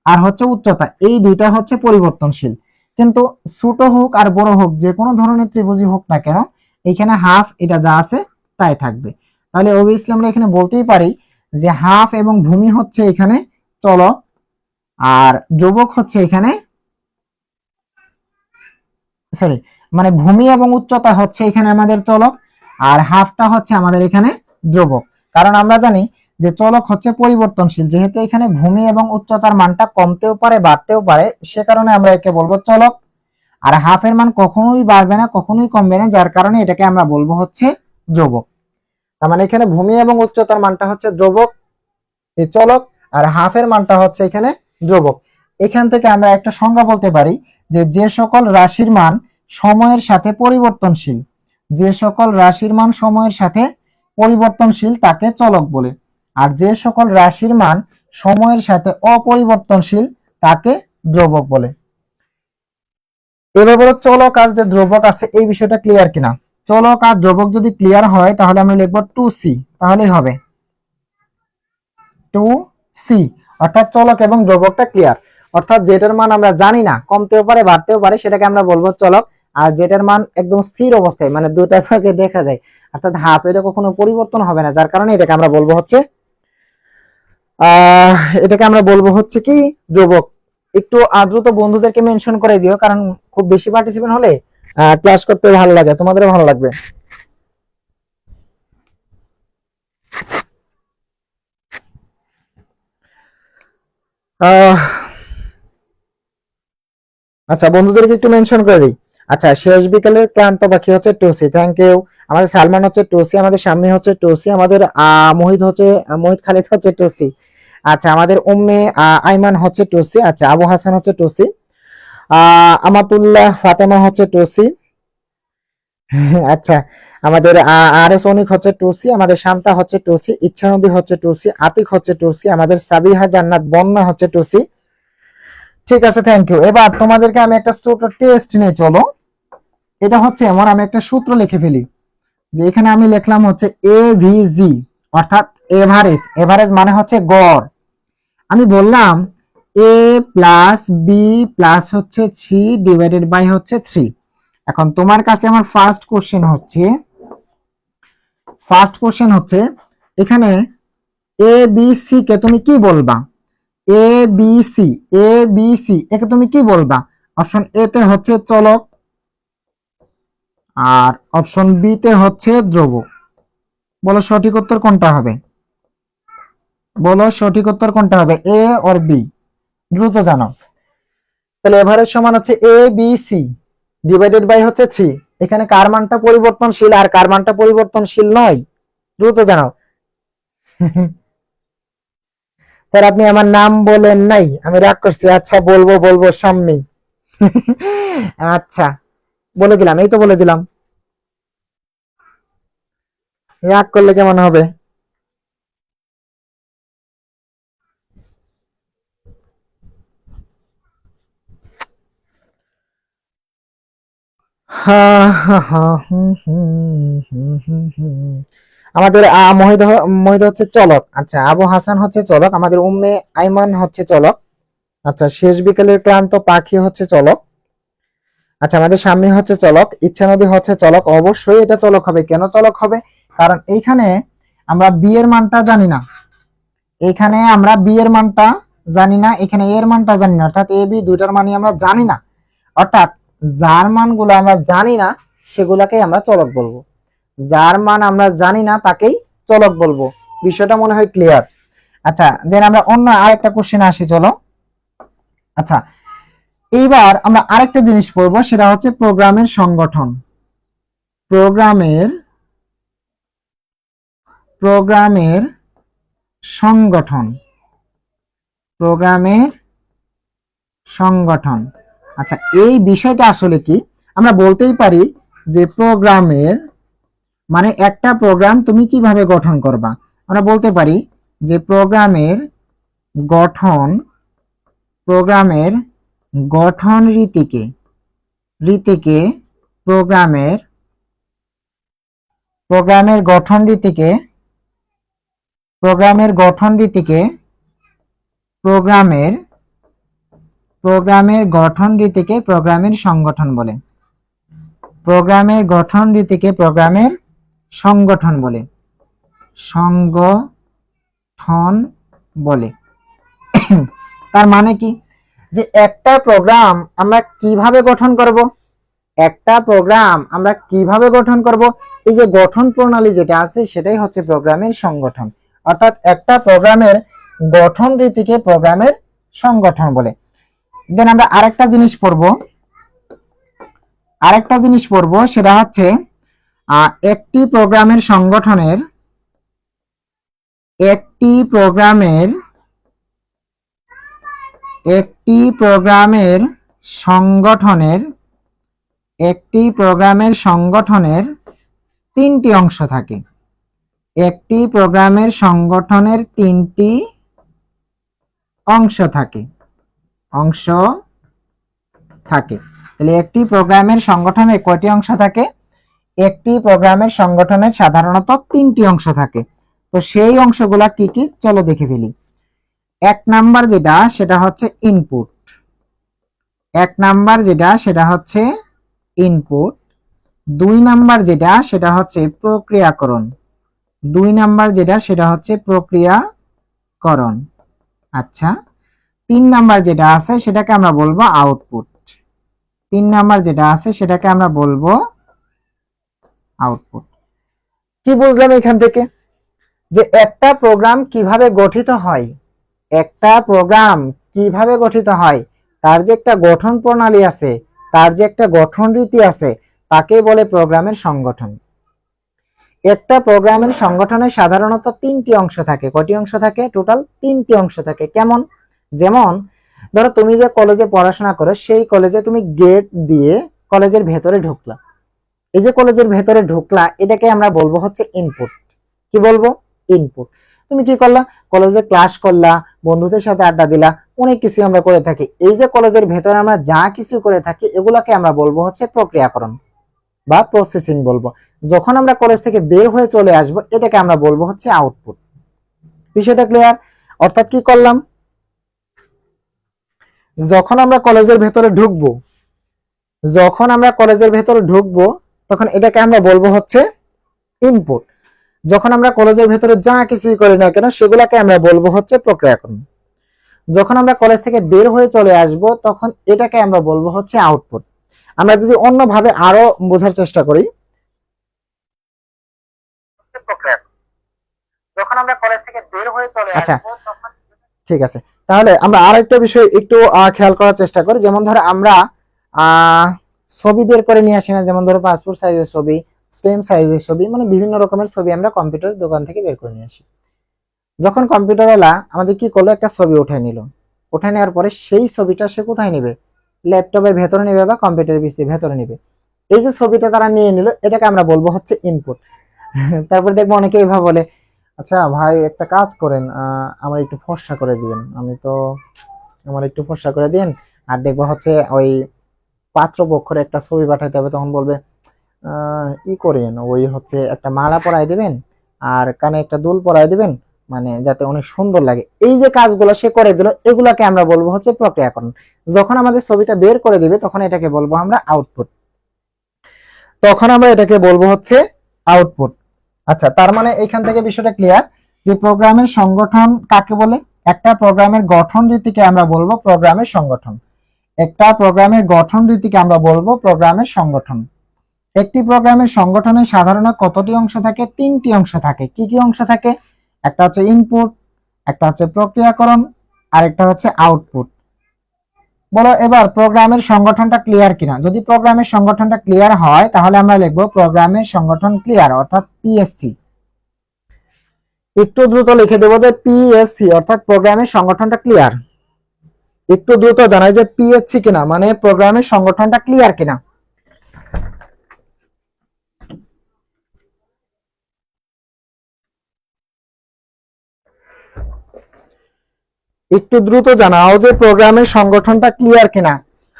আর হচ্ছে উচ্চতা, এই দুইটা হচ্ছে পরিবর্তনশীল। কিন্তু ছোট হোক আর বড় হোক, যে কোনো ধরনের ত্রিভুজই হোক না কেন, এখানে হাফ এটা যা আছে তাই থাকবে। তাহলে অবভিয়াসলি আমরা এখানে বলতেই পারি যে হাফ এবং ভূমি হচ্ছে এখানে চলক, আর ধ্রুবক হচ্ছে এখানে, সরি, মানে ভূমি এবং উচ্চতা হচ্ছে এখানে আমাদের চলক, আর হাফটা হচ্ছে আমাদের এখানে ধ্রুবক। কারণ আমরা জানি যে চলক হচ্ছে পরিবর্তনশীল, যেহেতু এখানে ভূমি এবং উচ্চতার মানটা কমতেও পারে বাড়তেও পারে, সে কারণে আমরা একে বলবো চলক। আর হাফের মান কখনোই বাড়বে না কখনোই কমবে না, যার কারণে এটাকে আমরা বলবো হচ্ছে ধ্রুবক। তার মানে এখানে ভূমি এবং উচ্চতার মানটা হচ্ছে ধ্রুবক, এই চলক, আর হাফের মানটা হচ্ছে এখানে ধ্রুবক। এখান থেকে আমরা একটা সংজ্ঞা বলতে পারি যে যে সকল রাশির মান সময়ের সাথে পরিবর্তনশীল, তাকে চলক বলে। আর যে সকল রাশির মান সময়ের সাথে অপরিবর্তনশীল তাকে ধ্রুবক বলে। এবার বলো চলক আর যে ধ্রুবক আছে এই বিষয়টা ক্লিয়ার কিনা। চলক আর ধ্রুবক যদি ক্লিয়ার হয় তাহলে আমরা লিখবো 2c, তাহলেই হবে 2c, অর্থাৎ চলক এবং ধ্রুবকটা ক্লিয়ার। অর্থাৎ যেটার মান আমরা জানি না, কমতেও পারে বাড়তেও পারে, সেটাকে আমরা বলবো চলক। আর যেটার মান একদম স্থির অবস্থায়, মানে দুটা চোখে দেখা যায়, অর্থাৎ হাফ, এটা কখনো পরিবর্তন হবে না, যার কারণে এটাকে আমরা বলবো হচ্ছে কি ধ্রুবক। একটু দ্রুত বন্ধুদেরকে মেনশন করে দিও, কারণ খুব বেশি পার্টিসিপেন্ট হলে ক্লাস করতে ভালো লাগে, তোমাদেরও ভালো লাগবে। আচ্ছা, বন্ধুদেরকে একটু মেনশন করে দিই। আচ্ছা, শেষ বিকেলের ক্লান্ত পাখি হচ্ছে টুসি, থ্যাংক ইউ। আমাদের সালমান হচ্ছে টুসি, আমাদের সামনে হচ্ছে টুসি, আমাদের মোহিত খালিদ হচ্ছে টুসি। আচ্ছা, আমাদের উম্মে আইমান হচ্ছে টুসি। আচ্ছা, আবু হাসান হচ্ছে টুসি। আমাতুল্লাহ ফাতেমা হচ্ছে টুসি। আচ্ছা, আমাদের আর এস অনিক হচ্ছে টুসি, আমাদের শান্তা হচ্ছে টুসি, ইচ্ছানবী হচ্ছে টুসি, আতিক হচ্ছে টুসি, আমাদের সাবিহা জান্নাত বন্যা হচ্ছে টুসি। ঠিক আছে, থ্যাংক ইউ। এবার তোমাদেরকে আমি একটা ছোট টেস্ট নিয়ে চলো। এটা হচ্ছে এমন, আমি একটা সূত্র লিখে ফেলি, যে এখানে আমি লিখলাম হচ্ছে এভিজি, অর্থাৎ এভারেজ মানে হচ্ছে গড়। আমি বললাম এ প্লাস বি প্লাস হচ্ছে সি ডিভাইডেড বাই হচ্ছে 3। এখন তোমার কাছে আমার ফার্স্ট কোশ্চেন হচ্ছে এখানে এ বি সি কে তুমি কি বলবা? এ বি সি, একে তুমি কি বলবা? অপশন এ তে হচ্ছে চলক, আর অপশন বি তে হচ্ছে ধ্রুবক। বলো সঠিক উত্তর কোনটা হবে? A or B? দ্রুত জানো। তাহলে এভারেজ সমান হচ্ছে A B C divided by হচ্ছে 3। এখানে কার মানটা পরিবর্তনশীল আর কার মানটা পরিবর্তনশীল নয়? দ্রুত জানাও। স্যার আপনি আমার নাম বলেন নাই, আমি রাগ করছি। আচ্ছা বলবো বলবো সামনেই। আচ্ছা বলে দিলাম, এই তো বলে দিলাম, রাগ করলে কেমন হবে? হা, হা, হা, হুম, হুম, হুম, হুম, হুম। আমাদের মহিদ মহিদ হচ্ছে চলক। আচ্ছা আবু হাসান হচ্ছে চলক, আমাদের উম্মে আইমান হচ্ছে চলক। আচ্ছা শেষ বিকেলের ক্লান্ত পাখি হচ্ছে চলক। আচ্ছা আমাদের সামনে হচ্ছে চলক, ইচ্ছা নদী হচ্ছে চলক। অবশ্যই এটা চলক হবে। কেন চলক হবে? কারণ এইখানে আমরা বি এর মানটা জানি না, এখানে আমরা বি এর মানটা জানি না, এখানে এ এর মানটা জানি না, অর্থাৎ এ বি দুইটার মানই আমরা জানি না। অর্থাৎ যার মানগুলো আমরা জানি না সেগুলাকে আমরা চলক বলবো, যার মান আমরা জানি না তাকেই চলক বলবো। বিষয়টা মনে হয় ক্লিয়ার। আচ্ছা দেন আমরা অন্য আরেকটা কোশ্চেনে আসি, চলো। আচ্ছা এইবার আমরা আরেকটা জিনিস পড়বো, সেটা হচ্ছে প্রোগ্রামের সংগঠন। প্রোগ্রামের প্রোগ্রামের সংগঠন, প্রোগ্রামের সংগঠন। আচ্ছা এই বিষয়টা আসলে কি? আমরা বলতেই পারি যে প্রোগ্রামের মানে একটা প্রোগ্রাম তুমি কিভাবে গঠন করবা। আমরা বলতে পারি যে গঠন প্রোগ্রামের গঠন রীতিকে রীতিকে প্রোগ্রামের প্রোগ্রামের গঠন রীতিকে প্রোগ্রামের গঠন রীতিকে প্রোগ্রামের প্রোগ্রামের গঠন রীতিকে প্রোগ্রামের সংগঠন বলে। প্রোগ্রামের গঠন রীতিকে প্রোগ্রামের সংগঠন বলে, সংগঠন বলে। তার মানে কি? যে একটা প্রোগ্রাম আমরা কিভাবে গঠন করব, একটা প্রোগ্রাম আমরা কিভাবে গঠন করব, এই যে গঠন প্রণালী যেটা আছে সেটাই হচ্ছে প্রোগ্রামের সংগঠন। অর্থাৎ একটা প্রোগ্রামের গঠন রীতিকে প্রোগ্রামের সংগঠন বলে। দেন আমরা আরেকটা জিনিস পড়বো, সেটা হচ্ছে একটি প্রোগ্রামের সংগঠনের একটি প্রোগ্রামের একটি প্রোগ্রামের সংগঠনের একটি প্রোগ্রামের সংগঠনের তিনটি অংশ থাকে। একটি প্রোগ্রামের সংগঠনের তিনটি অংশ থাকে অংশ থাকে তাহলে একটি প্রোগ্রামের সংগঠনের কয়টি অংশ থাকে? একটি প্রোগ্রামের সংগঠনের সাধারণত তিনটি অংশ থাকে। তো সেই অংশগুলা কি কি চলো দেখে ফেলি। এক নাম্বার যেটা সেটা হচ্ছে ইনপুট, এক নাম্বার যেটা সেটা হচ্ছে ইনপুট। দুই নাম্বার যেটা সেটা হচ্ছে প্রক্রিয়াকরণ, দুই নাম্বার যেটা সেটা হচ্ছে প্রক্রিয়াকরণ। আচ্ছা তিন নাম্বার যেটা আছে সেটাকে আমরা বলবো আউটপুট, তিন নাম্বার যেটা আছে সেটাকে আমরা বলবো আউটপুট। কি বুঝলাম এখান থেকে? যে একটা প্রোগ্রাম কিভাবে গঠিত হয়, একটা প্রোগ্রাম কিভাবে গঠিত হয়, তার যে একটা গঠন প্রণালী আছে, তার যে একটা গঠন রীতি আছে, তাকে বলে প্রোগ্রামের সংগঠন। একটা প্রোগ্রামের সংগঠনে সাধারণত তিনটি অংশ থাকে। কয়টি অংশ থাকে? টোটাল তিনটি অংশ থাকে। কেমন? যেমন ধরো তুমি যে কলেজে পড়াশোনা করো, সেই কলেজে তুমি গেট দিয়ে কলেজের ভেতরে ঢুকলা। এই যে কলেজের ভেতরে ঢুকলা, এটাকে আমরা বলবো হচ্ছে ইনপুট। কি বলবো? ইনপুট। তুমি কি করলা? কলেজে ক্লাস করলা, বন্ধুদের সাথে আড্ডা দিলা, অনেক কিছু আমরা করে থাকি। এই যে কলেজের ভেতরে আমরা যা কিছু করে থাকি, এগুলাকে আমরা বলবো হচ্ছে প্রক্রিয়াকরণ বা প্রসেসিং বলবো। যখন আমরা কলেজ থেকে বের হয়ে চলে আসব, এটাকে আমরা বলবো হচ্ছে আউটপুট। বিষয়টা ক্লিয়ার? অর্থাৎ কি করলাম, যখন আমরা কলেজের ভেতরে ঢুকবো, যখন আমরা কলেজের ভেতরে ঢুকবো তখন এটাকে আমরা বলবো হচ্ছে ইনপুট। যখন আমরা কলেজের ভেতরে যা কিছুই করি না কেন, সেগুলাকে আমরা বলবো হচ্ছে প্রক্রিয়াকরণ। যখন আমরা কলেজ থেকে বের হয়ে চলে আসব, তখন এটাকে আমরা বলবো হচ্ছে আউটপুট। আমরা যদি অন্যভাবে আরো বোঝার চেষ্টা করি, যখন আমরা কলেজ থেকে বের হয়ে চলে আসব তখন, ঠিক আছে, তাহলে আমরা আরেকটা বিষয় একটু খেয়াল করার চেষ্টা করি। যেমন ধরো আমরা ছবি বের করে নিয়ে আসি না, যেমন ধরো পাসপোর্ট সাইজের ছবি, স্টেম সাইজের ছবি, মানে বিভিন্ন রকমের ছবি আমরা কম্পিউটার দোকান থেকে বের করে নিয়ে আসি। যখন কম্পিউটারওয়ালা আমাদের কি করলো, একটা ছবি উঠায় নিল, উঠায় নেওয়ার পরে সেই ছবিটা সে কোথায় নেবে, ল্যাপটপের ভেতরে নেবে বা কম্পিউটারের পিসির ভেতরে নেবে। এই যে ছবিটা তারা নিয়ে নিল, এটাকে আমরা বলবো হচ্ছে ইনপুট। তারপর দেখবো অনেকে এভাবে বলে, আচ্ছা ভাই একটা কাজ করেন, আমার একটু ফর্সা করে দিন, আমার একটু ফর্সা করে দিন। আর দেখবো হচ্ছে ওই পাত্রপক্ষের একটা ছবি পাঠাইতে হবে, তখন বলবে ই করেন, ওই হচ্ছে একটা মালা পরাই দিবেন আর কানে একটা দুল পরাই দিবেন, মানে যাতে অনেক সুন্দর লাগে। এই যে কাজগুলো সে করে দিল, এগুলাকে আমরা বলবো হচ্ছে প্রক্রিয়াকরণ। যখন আমাদের ছবিটা বের করে দিবে তখন এটাকে বলবো আমরা আউটপুট, তখন আমরা এটাকে বলবো হচ্ছে আউটপুট। আচ্ছা, তার মানে এখান থেকে বিষয়টা ক্লিয়ার যে প্রোগ্রামের সংগঠন কাকে বলে। একটা প্রোগ্রামের গঠন রীতিকে আমরা বলবো প্রোগ্রামের সংগঠন। একটা প্রোগ্রামের গঠন রীতিকে আমরা বলবো প্রোগ্রামের সংগঠন। একটি প্রোগ্রামের সংগঠনে সাধারণত কতটি অংশ থাকে? 3টি অংশ থাকে। কি কি অংশ থাকে? একটা হচ্ছে ইনপুট, একটা হচ্ছে প্রক্রিয়াকরণ, আর একটা হচ্ছে আউটপুট। বলো এবার প্রোগ্রামের সংগঠনটা ক্লিয়ার কিনা। যদি প্রোগ্রামের সংগঠনটা ক্লিয়ার হয় তাহলে আমরা লিখবো প্রোগ্রামের সংগঠন ক্লিয়ার, অর্থাৎ পিএসসি। একটু দ্রুত লিখে দেবো যে পিএসসি অর্থাৎ প্রোগ্রামের সংগঠনটা ক্লিয়ার। একটু দ্রুত জানাই যে পিএসসি কিনা, মানে প্রোগ্রামের সংগঠনটা ক্লিয়ার কিনা। একটু দ্রুত জানাও যে প্রোগ্রামের সংগঠনটা ক্লিয়ার কিনা।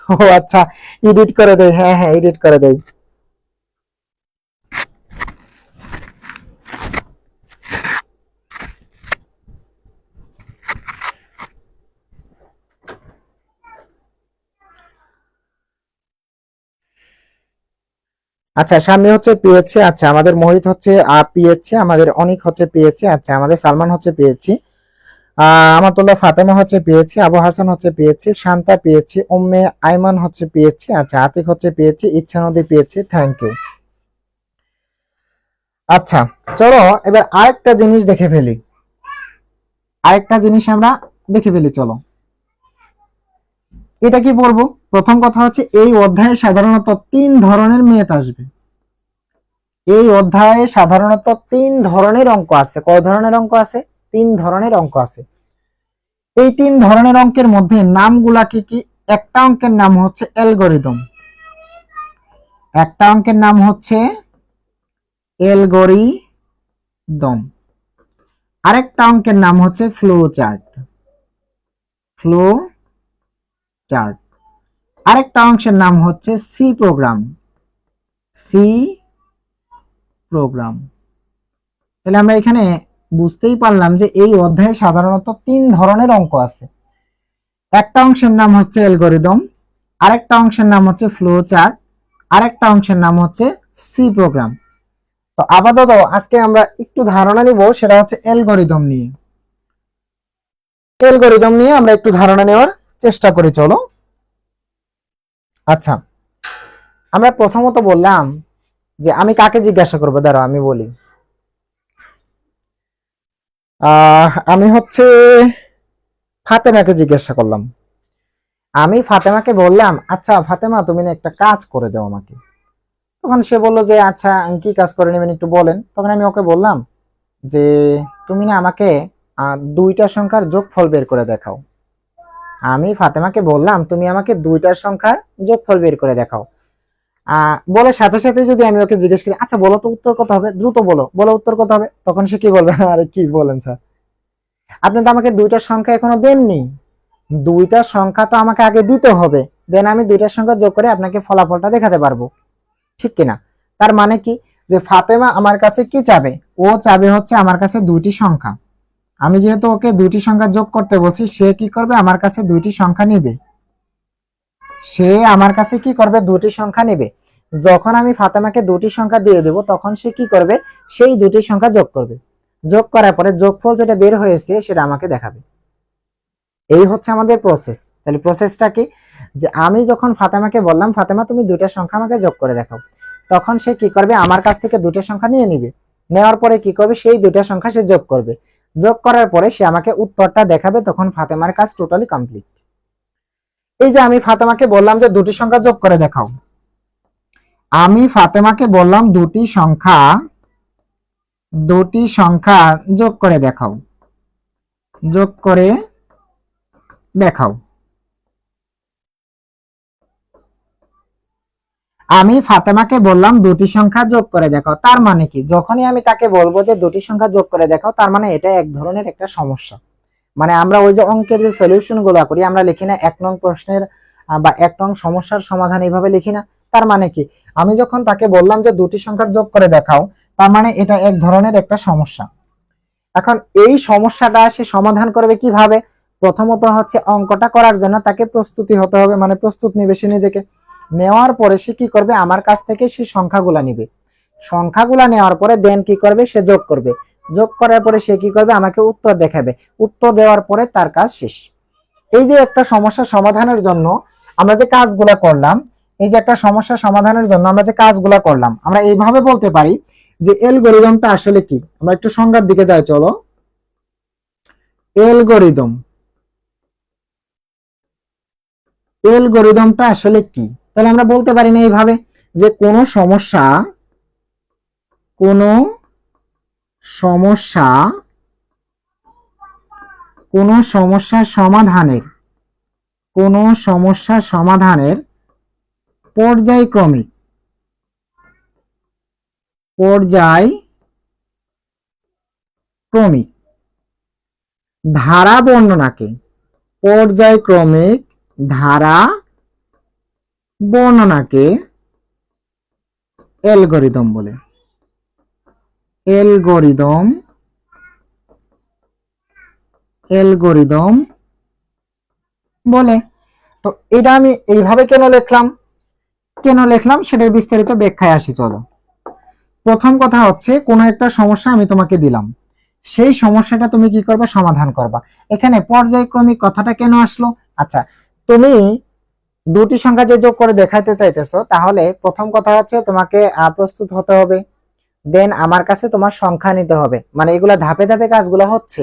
ও আচ্ছা, এডিট করে দেই। হ্যাঁ হ্যাঁ, এডিট করে দেই। আচ্ছা, সামনে হচ্ছে পিএইচসি। আচ্ছা, আমাদের মোহিত হচ্ছে পিএইচসি, আমাদের অনিক হচ্ছে পিএইচসি, আচ্ছা আমাদের সালমান হচ্ছে পিএইচসি, আমাতুল্লাহ ফাতেমা হচ্ছে পিএইচসি, আবু হাসান হচ্ছে পিএইচসি, শান্তা পিএইচসি, উম্মে আইমান হচ্ছে পিএইচসি, আচ্ছা আতিক হচ্ছে PHC, Ichhanadi PHC. Thank you. আচ্ছা, চলো এবার আরেকটা জিনিস দেখে ফেলি। আরেকটা জিনিস আমরা দেখে ফেলি, চলো। এটা কি বলবো? প্রথম কথা হচ্ছে এই অধ্যায়ে সাধারণত 3 ধরনের মেথ আসবে। এই অধ্যায়ে সাধারণত 3 ধরনের অঙ্ক আছে। কয় ধরনের অঙ্ক আছে? 3 ধরনের অঙ্ক আছে। এই 3 ধরনের অঙ্কের মধ্যে নামগুলা কি কি? একটা অঙ্কের নাম হচ্ছে অ্যালগরিদম, একটা অঙ্কের নাম হচ্ছে অ্যালগরিদম, আরেকটা অঙ্কের নাম হচ্ছে ফ্লো চার্ট, ফ্লো চার্ট, আরেকটা অংশের নাম হচ্ছে সি প্রোগ্রাম, সি প্রোগ্রাম। তাহলে আমরা এখানে বুঝতেই পারলাম যে এই অধ্যায়ে সাধারণত 3 ধরনের অঙ্ক আছে। একটা অংশের নাম হচ্ছে অ্যালগরিদম, আরেকটা অংশের নাম হচ্ছে ফ্লো চার্ট, আরেকটা অংশের নাম হচ্ছে সি প্রোগ্রাম। তো আপাতত আজকে আমরা একটু ধারণা নিব, সেটা হচ্ছে অ্যালগরিদম নিয়ে। অ্যালগরিদম নিয়ে আমরা একটু ধারণা নেওয়ার চেষ্টা করি, চলো। আচ্ছা, আমরা প্রথমত বললাম যে আমি কাকে জিজ্ঞাসা করবো, দাঁড়াও আমি বলি। আমি হচ্ছে ফাতেমাকে জিজ্ঞাসা করলাম। আমি ফাতেমাকে বললাম, আচ্ছা ফাতেমা তুমি না একটা কাজ করে দাও আমাকে। তখন সে বললো যে আচ্ছা কি কাজ করে নেবেন একটু বলেন। তখন আমি ওকে বললাম যে তুমি না আমাকে 2টা সংখ্যার যোগফল বের করে দেখাও। আমি ফাতেমাকে বললাম তুমি আমাকে 2টা সংখ্যার যোগফল বের করে দেখাও। বলে সাথে সাথে যদি আমি ওকে জিজ্ঞেস করি আচ্ছা বলো তো উত্তর কত হবে, দ্রুত বলো, বলো উত্তর কত হবে, তখন সে কি বলবে, আরে কি বলেন স্যার, আপনি তো আমাকে 2টা সংখ্যা এখনো দেননি, 2টা সংখ্যা তো আমাকে আগে দিতে হবে, দেন আমি 2টা সংখ্যা যোগ করে আপনাকে ফলাফলটা দেখাতে পারবো, ঠিক কিনা? তার মানে কি যে ফাতেমা আমার কাছে কি চাবে, ও চাবে হচ্ছে আমার কাছে 2টি সংখ্যা। আমি যেহেতু ওকে 2টি সংখ্যা যোগ করতে বলছি, সে কি করবে, আমার কাছে 2টি সংখ্যা নেবে। সে আমার কাছে কি করবে, 2টি সংখ্যা নেবে। যখন আমি ফাতেমাকে 2টি সংখ্যা দিয়ে দেব তখন সে কি করবে, সেই 2টি সংখ্যা যোগ করবে। যোগ করার পরে যোগফল যেটা বের হয়েছে সেটা আমাকে দেখাবে। এই হচ্ছে আমাদের প্রসেস। তাহলে প্রসেসটা কি, যে আমি যখন ফাতেমাকে বললাম ফাতেমা তুমি 2টা সংখ্যা আমাকে যোগ করে দেখাও, তখন সে কি করবে, আমার কাছ থেকে 2টা সংখ্যা নিয়ে নিবে। নেওয়ার পরে কি করবে, সেই 2টা সংখ্যা সে যোগ করবে। যোগ করার পরে সে আমাকে উত্তরটা দেখাবে, তখন ফাতেমার কাজ টোটালি কমপ্লিট। এই যে আমি ফাতেমাকে বললাম যে 2টি সংখ্যা যোগ করে দেখাও, আমি ফাতেমাকে বললাম 2টি সংখ্যা যোগ করে দেখাও। যোগ করে দেখাও। আমি ফাতেমাকে বললাম দুটি সংখ্যা যোগ করে দেখাও, তার মানে কি যখনই আমি তাকে বলবো যে দুটি সংখ্যা যোগ করে দেখাও, তার মানে এটা এক ধরনের একটা সমস্যা। মানে আমরা ওই যে অঙ্কের যে সলিউশন গুলো করি, আমরা লিখি না 1 নং প্রশ্নের বা 1 নং সমস্যার সমাধান এইভাবে লিখি না। তার মানে কি আমি যখন তাকে বললাম যে দুটি সংখ্যার যোগ করে দেখাও, তার মানে এটা এক ধরনের একটা সমস্যা। এখন এই সমস্যাটা সে সমাধান করবে কিভাবে? প্রথমত হচ্ছে অঙ্কটা করার জন্য তাকে প্রস্তুতি হতে হবে, মানে প্রস্তুত নিবে সে নিজেকে। নেওয়ার পরে সে কি করবে? আমার কাছ থেকে সে সংখ্যাগুলা নিবে। সংখ্যাগুলা নেওয়ার পরে দেন কি করবে? সে যোগ করবে। যোগ করার পরে সে কি করবে? আমাকে উত্তর দেখাবে। উত্তর দেওয়ার পরে তার কাজ শেষ। এই যে একটা সমস্যা সমাধানের জন্য আমরা যে কাজগুলা করলাম, এই যে একটা সমস্যা সমাধানের জন্য আমরা যে কাজগুলা করলাম, আমরা এইভাবে বলতে পারি যে অ্যালগরিদমটা আসলে কি। আমরা একটু সংজ্ঞার দিকে যাই, চলো। অ্যালগরিদম, অ্যালগরিদমটা আসলে কি? তাহলে আমরা বলতে পারি না এইভাবে যে কোন সমস্যা, কোন সমস্যা, কোন সমস্যা সমাধানের, কোন সমস্যা সমাধানের পর্যায়ক্রমিক, পর্যায়ক্রমিক ধারা বর্ণনাকে, পর্যায়ক্রমিক ধারা বর্ণনাকে অ্যালগরিদম বলে। অ্যালগরিদম, অ্যালগরিদম বলে। তো এটা আমি এইভাবে কেন লিখলাম, সেটার বিস্তারিত ব্যাখ্যায় আসি, চলো। প্রথম কথা হচ্ছে কোন একটা সমস্যা আমি তোমাকে দিলাম, সেই সমস্যাটা তুমি কি করবে? সমাধান করবা। এখানে পর্যায়ক্রমিক কথাটা কেন আসলো? আচ্ছা, তুমি দুটি সংখ্যা যে যোগ করে দেখাইতে চাইতেছো, তাহলে প্রথম কথা হচ্ছে তোমাকে প্রস্তুত হতে হবে। দেন আমার কাছে তোমার সংখ্যা নিতে হবে, মানে এগুলা ধাপে ধাপে কাজগুলো হচ্ছে।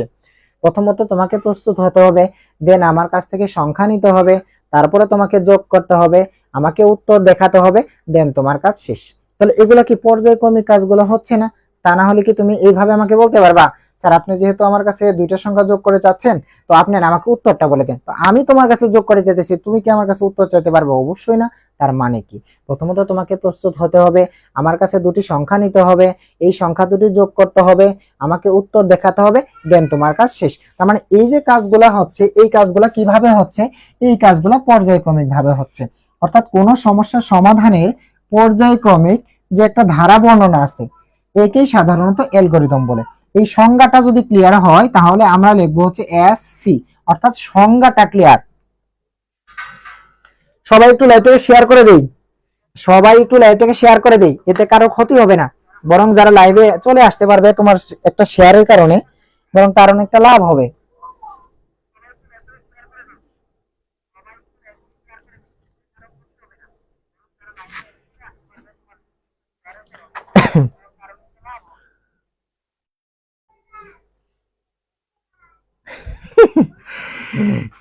প্রথমত তোমাকে প্রস্তুত হতে হবে, দেন আমার কাছ থেকে সংখ্যা নিতে হবে, তারপরে তোমাকে যোগ করতে হবে, আমাকে উত্তর দেখাতে হবে, দেন তোমার কাজ শেষ। তাহলে এগুলা কি পর্যায়ক্রমিক কাজগুলো হচ্ছে না? তা না হলে কি তুমি এইভাবে আমাকে বলতে পারবা, স্যার আপনি যেহেতু আমার কাছে দুইটা সংখ্যা যোগ করে চাচ্ছেন, তো আপনি আমাকে উত্তরটা বলে দেন। তো আমি তোমার কাছে যোগ করে চাইতেছি, তুমি কি আমার কাছে উত্তর চাইতে পারবে? অবশ্যই না। তার মানে কি প্রথমত তোমাকে প্রস্তুত হতে হবে, আমার কাছে দুটি সংখ্যা নিতে হবে, এই সংখ্যা দুটি যোগ করতে হবে, আমাকে উত্তর দেখাতে হবে, দেন তোমার কাজ শেষ। তার মানে এই যে কাজগুলা হচ্ছে, এই কাজগুলা কিভাবে হচ্ছে? এই কাজগুলা পর্যায়ক্রমিক ভাবে হচ্ছে। অর্থাৎ কোন সমস্যা সমাধানের পর্যায়ক্রমিক যে একটা ধারা বর্ণনা আছে, একেই সাধারণত অ্যালগরিদম বলে। এই সংজ্ঞাটা যদি ক্লিয়ার হয়, তাহলে আমরা লিখবো হচ্ছে এসসি, অর্থাৎ সংজ্ঞাটা ক্লিয়ার। সবাই একটু লাইভটাকে শেয়ার করে দেই, সবাই একটু লাইভটাকে শেয়ার করে দেই, এতে কারো ক্ষতি হবে না, বরং যারা লাইভে চলে আসতে পারবে তোমার একটা শেয়ারের কারণে, বরং তার অনেকটা লাভ হবে।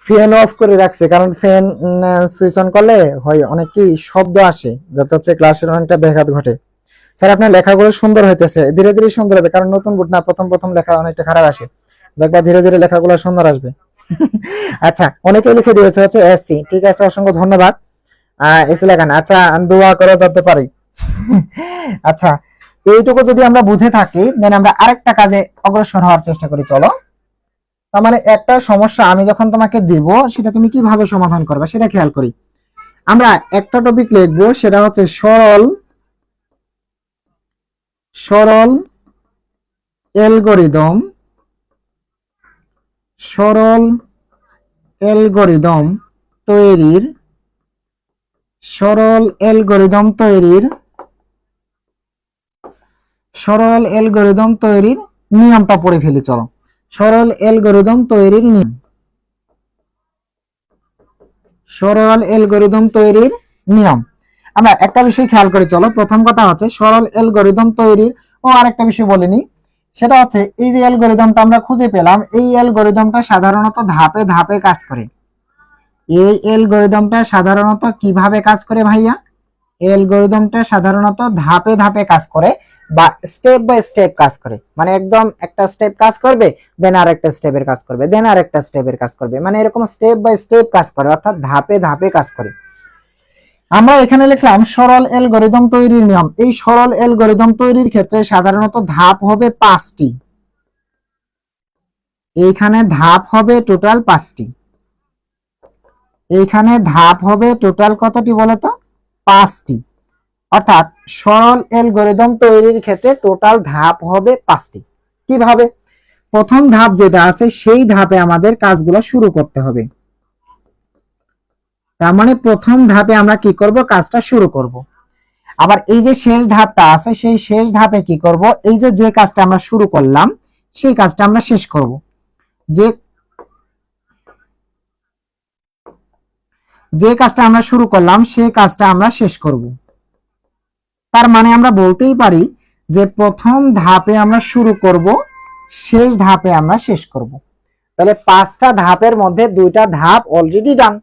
ফ্যান অফ করে রাখছে, কারণ ফ্যান সুইচ অন করলে হয় অনেক কি শব্দ আসে, যাতে হচ্ছে ক্লাসের অনেকটা ব্যাঘাত ঘটে। স্যার আপনার লেখাগুলো সুন্দর হইতেছে, ধীরে ধীরে সুন্দর হবে, কারণ নতুন বুট না, প্রথম প্রথম লেখা অনেকটা খারাপ আসে, দেখবা ধীরে ধীরে লেখাগুলো সুন্দর আসবে। আচ্ছা, অনেকেই লিখে দিয়েছে হচ্ছে এসসি, ঠিক আছে, অসংখ্য ধন্যবাদ। এসি লেখান, আচ্ছা দোয়া করে ধরতে পারি। আচ্ছা, এইটুকু যদি আমরা বুঝে থাকি, দেন আমরা আরেকটা কাজে অগ্রসর হওয়ার চেষ্টা করি, চলো। তার মানে একটা সমস্যা আমি যখন তোমাকে দিব, সেটা তুমি কিভাবে সমাধান করবে সেটা খেয়াল করি। আমরা একটা টপিক লিখবো, সেটা হচ্ছে সরল, সরল অ্যালগরিদম, সরল অ্যালগরিদম তৈরির, সরল অ্যালগরিদম তৈরির, সরল অ্যালগরিদম তৈরির নিয়মটা পড়ে ফেলি, চলো। সরল অ্যালগরিদম তৈরির নিয়ম, সরল অ্যালগরিদম তৈরির নিয়ম। আমরা একটা বিষয় খেয়াল করি, চলো। প্রথম কথা হচ্ছে সরল অ্যালগরিদম তৈরির, ও আরেকটা বিষয় বলিনি, সেটা হচ্ছে এই যে অ্যালগরিদমটা আমরা খুঁজে পেলাম, এই অ্যালগরিদমটা সাধারণত ধাপে ধাপে কাজ করে। এই অ্যালগরিদমটা সাধারণত কিভাবে কাজ করে ভাইয়া? অ্যালগরিদমটা সাধারণত ধাপে ধাপে কাজ করে। বা স্টেপ বাই স্টেপ কাজ করে, মানে একদম একটা স্টেপ কাজ করবে, দেন আরেকটা স্টেপের কাজ করবে, দেন আরেকটা স্টেপের কাজ করবে, মানে এরকম স্টেপ বাই স্টেপ কাজ করে, অর্থাৎ ধাপে ধাপে কাজ করে। আমরা এখানে লিখলাম সরল অ্যালগরিদম তৈরির নিয়ম। এই সরল অ্যালগরিদম তৈরির ক্ষেত্রে সাধারণত ধাপ হবে 5টি। এইখানে ধাপ হবে টোটাল 5টি। এইখানে ধাপ হবে টোটাল কতটি বলতো? 5টি। অর্থাৎ সরল অ্যালগরিদম তৈরির ক্ষেত্রে টোটাল ধাপ হবে 5টি। কিভাবে? প্রথম ধাপ যেটা আছে সেই ধাপে আমাদের কাজগুলো শুরু করতে হবে। তার মানে প্রথম ধাপে আমরা কি করব? কাজটা শুরু করব। আবার এই যে শেষ ধাপটা আছে সেই শেষ ধাপে কি করব? এই যে কাজটা আমরা শুরু করলাম সেই কাজটা আমরা শেষ করব। যে কাজটা আমরা শুরু করলাম সেই কাজটা আমরা শেষ করব। তার মানে আমরা বলতেই পারি যে প্রথম ধাপে আমরা শুরু করব, শেষ ধাপে আমরা শেষ করব। তাহলে 5টা ধাপের মধ্যে 2টা ধাপ অলরেডি ডান।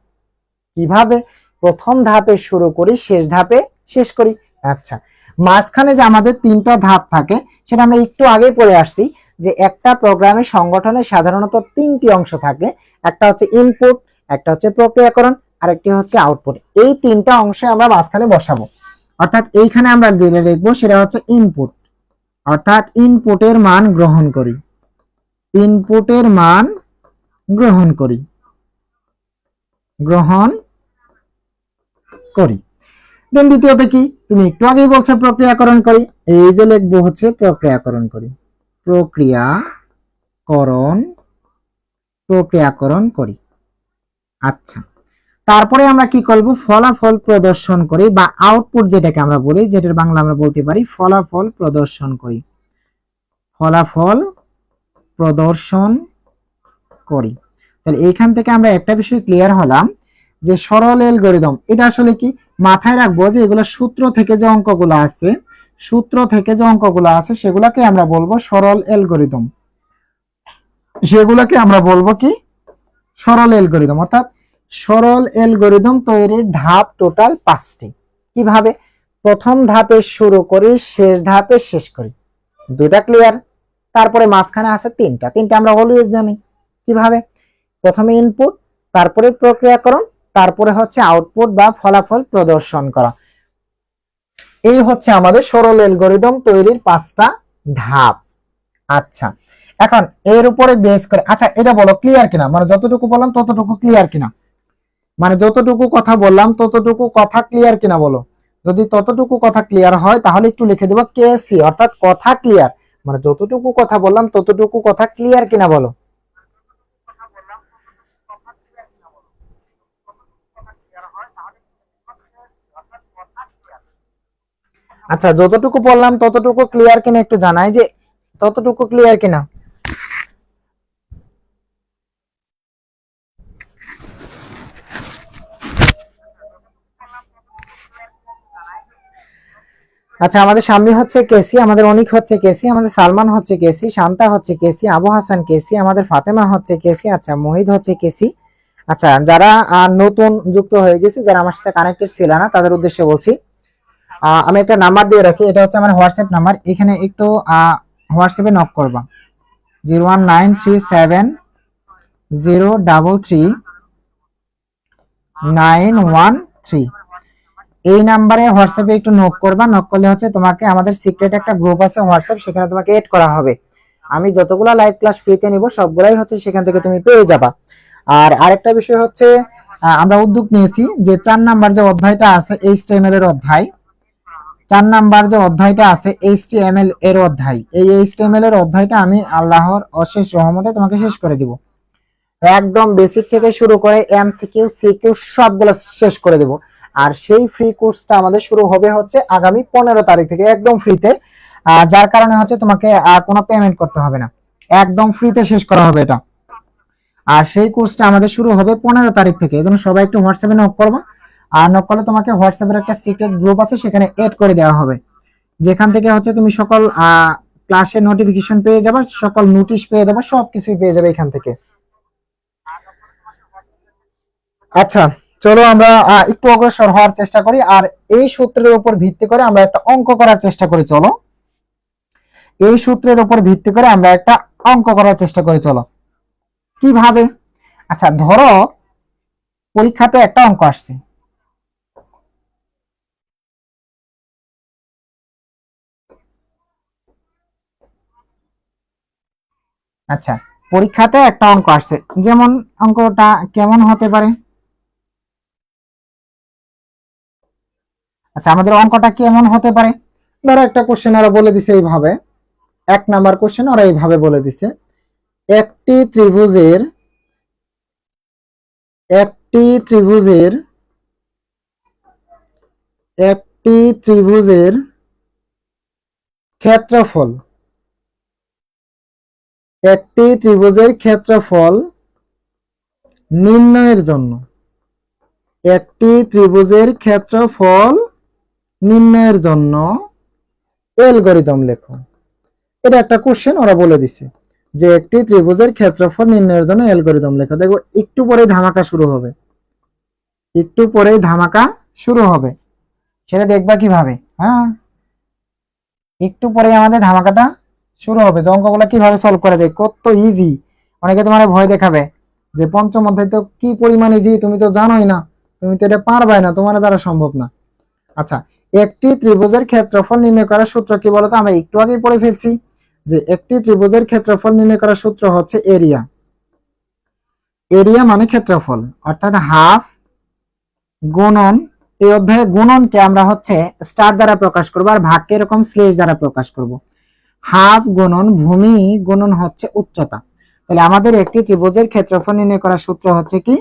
কিভাবে? প্রথম ধাপে শুরু করি, শেষ ধাপে শেষ করি। আচ্ছা, মাঝখানে যে আমাদের 3টা ধাপ থাকে সেটা আমরা একটু আগেই পড়ে আসছি যে একটা প্রোগ্রামের সংগঠনে সাধারণত 3টি অংশ থাকে। একটা হচ্ছে ইনপুট, একটা হচ্ছে প্রক্রিয়াকরণ, আরেকটি হচ্ছে আউটপুট। এই 3টা অংশে আমরা মাঝখানে বসাবো। অর্থাৎ এইখানে আমরা যেটা লিখবো সেটা হচ্ছে ইনপুট, অর্থাৎ ইনপুটের মান গ্রহণ করি, ইনপুটের মান গ্রহণ করি, গ্রহণ করি। দেন দ্বিতীয়তে কি? তুমি একটু আগেই বলছো প্রক্রিয়াকরণ করি, এই যে লিখবো হচ্ছে প্রক্রিয়াকরণ করি, প্রক্রিয়াকরণ, প্রক্রিয়াকরণ করি। আচ্ছা, তারপরে আমরা কি করব? ফলাফল প্রদর্শন করি বা আউটপুট যেটাকে আমরা বলি, যেটার বাংলা আমরা বলতে পারি ফলাফল প্রদর্শন করি, ফলাফল প্রদর্শন করি। তাহলে এইখান থেকে আমরা একটা বিষয় ক্লিয়ার হলাম যে সরল অ্যালগরিদম এটা আসলে কি? মাথায় রাখবো যে এগুলো সূত্র থেকে যে অঙ্কগুলো আছে, সূত্র থেকে যে অঙ্কগুলো আছে সেগুলোকে আমরা বলবো সরল অ্যালগরিদম, সেগুলোকে আমরা বলবো কি? সরল অ্যালগরিদম। অর্থাৎ সরল অ্যালগরিদম তৈরির ধাপ টোটাল 5টি। কিভাবে? প্রথম ধাপে শুরু করি, শেষ ধাপে শেষ করি। দুটা ক্লিয়ার। তারপরে মাঝখানে আছে 3টা আমরা অলওয়েজ জানি। কিভাবে? প্রথমে ইনপুট, তারপরে প্রক্রিয়াকরণ, তারপরে হচ্ছে আউটপুট বা ফলাফল প্রদর্শন করা। এই হচ্ছে আমাদের সরল অ্যালগরিদম তৈরির 5টা ধাপ। আচ্ছা, এখন এর উপরে বেস করে, আচ্ছা এটা বলো ক্লিয়ার কিনা, মানে যতটুকু বললাম ততটুকু ক্লিয়ার কিনা, মানে যতটুকু কথা বললাম ততটুকু কথা ক্লিয়ার কিনা বলো। যদি ততটুকু কথা ক্লিয়ার হয় তাহলে একটু লিখে দেবো কেসি, অর্থাৎ কথা ক্লিয়ার। মানে যতটুকু কথা বললাম ততটুকু কথা ক্লিয়ার কিনা বলো। আচ্ছা, যতটুকু বললাম ততটুকু ক্লিয়ার কিনা একটু জানাই যে ততটুকু ক্লিয়ার কিনা। আচ্ছা, আমাদের সামনে হচ্ছে কেসি, আমাদের অনিক হচ্ছে কেসি, আমাদের সালমান হচ্ছে কেসি, শান্তা হচ্ছে কেসি, আবু হাসান কেসি, আমাদের ফাতেমা হচ্ছে কেসি, আচ্ছা মোহিত হচ্ছে কেসি। আচ্ছা, যারা নতুন যুক্ত হয়ে গেছে, যারা আমার সাথে কানেক্টেড ছিল না তাদের উদ্দেশ্যে বলছি, আমি একটা নাম্বার দিয়ে রাখি, এটা হচ্ছে আমার হোয়াটসঅ্যাপ নাম্বার। এখানে একটু হোয়াটসঅ্যাপে নক করবা 01937033913। এই নাম্বারে হোয়াটসঅ্যাপে একটু নক করবা। নক করলে হচ্ছে তোমাকে আমাদের সিক্রেট একটা গ্রুপ আছে হোয়াটসঅ্যাপ, সেখানে তোমাকে এড করা হবে। আমি যতগুলো লাইভ ক্লাস ফ্রিতে নিব সবগুলাই হচ্ছে সেখান থেকে তুমি পেয়ে যাবা। আর আরেকটা বিষয় হচ্ছে আমরা উদ্যোগ নিয়েছি যে 4 নাম্বার যে অধ্যায়টা আছে HTML এর অধ্যায়, 4 নাম্বার যে অধ্যায়টা আছে HTML এর অধ্যায়, এই HTML এর অধ্যায়টা আমি আল্লাহর অশেষ রহমতে তোমাকে শেষ করে দিব। একদম বেসিক থেকে শুরু করে এমসিকিউ সিকিউ সবগুলো শেষ করে দেব। আর সেই ফ্রি কোর্সটা আমাদের শুরু হবে হচ্ছে আগামী 15 তারিখ থেকে, একদম ফ্রিতে। যার কারণে হচ্ছে তোমাকে কোনো পেমেন্ট করতে হবে না, একদম ফ্রিতে শেষ করা হবে এটা। আর সেই কোর্সটা আমাদের শুরু হবে 15 তারিখ থেকে। এজন্য সবাই একটু হোয়াটসঅ্যাপে নক করবা। আর নক করলে তোমাকে হোয়াটসঅ্যাপের একটা সিক্রেট গ্রুপ আছে, সেখানে এড করে দেওয়া হবে, যেখান থেকে হচ্ছে তুমি সকল ক্লাসের নোটিফিকেশন পেয়ে যাবে, সকল নোটিশ পেয়ে যাবে, সবকিছুই পেয়ে যাবে এখান থেকে। আচ্ছা, চলো আমরা একটু অগ্রসর হওয়ার চেষ্টা করি, আর এই সূত্রের উপর ভিত্তি করে আমরা একটা অঙ্ক করার চেষ্টা করি। চলো। এই সূত্রের উপর ভিত্তি করে আমরা একটা অঙ্ক করার চেষ্টা করি। চলো কিভাবে। আচ্ছা ধরো পরীক্ষাতে একটা অঙ্ক আসছে, আচ্ছা পরীক্ষাতে একটা অঙ্ক আসছে, যেমন অঙ্কটা কেমন হতে পারে। আচ্ছা আমাদের অঙ্কটা কেমন হতে পারে, ধরো একটা কোশ্চেন ওরা বলে দিছে এইভাবে, 1 নাম্বার কোশ্চেন ওরা এইভাবে বলে দিছে, একটি ত্রিভুজের একটি ত্রিভুজের একটি ত্রিভুজের ক্ষেত্রফল একটি ত্রিভুজের ক্ষেত্রফল নির্ণয়ের জন্য একটি ত্রিভুজের ক্ষেত্রফল নির্ণয়ের জন্য অ্যালগরিদম লেখো। এটা একটা কোশ্চেন ওরা বলে দিছে যে একটি ত্রিভুজের ক্ষেত্রফল নির্ণয়ের জন্য অ্যালগরিদম লেখো। দেখো একটু পরেই ধামাকা শুরু হবে, একটু পরেই ধামাকা শুরু হবে, সেটা দেখবা কিভাবে। হ্যাঁ একটু পরে আমাদের ধামাকাটা শুরু হবে, যে অঙ্কগুলো কিভাবে সলভ করা যায়, কত ইজি। অনেকে তোমার ভয় দেখাবে যে পঞ্চম অধ্যায় তো কি পরিমাণ ইজি, তুমি তো জানোই না, তুমি তো এটা পারবে না, তোমার দ্বারা সম্ভব না। আচ্ছা একটি ত্রিভুজের ক্ষেত্রফল নির্ণয় করার সূত্র কি বলতো, আমরা একটু আগেই পড়ে ফেলছি যে একটি ত্রিভুজের ক্ষেত্রফল নির্ণয় করার সূত্র হচ্ছে এরিয়া। এরিয়া মানে ক্ষেত্রফল, অর্থাৎ হাফ গুণন, এই অধ্যায়ে গুণনকে আমরা হচ্ছে স্টার দ্বারা প্রকাশ করব আর ভাগকে এরকম স্লেশ দ্বারা প্রকাশ করব। হাফ গুণন ভূমি গুণন হচ্ছে উচ্চতা। তাহলে আমাদের একটি ত্রিভুজের ক্ষেত্রফল নির্ণয় করার সূত্র হচ্ছে কি,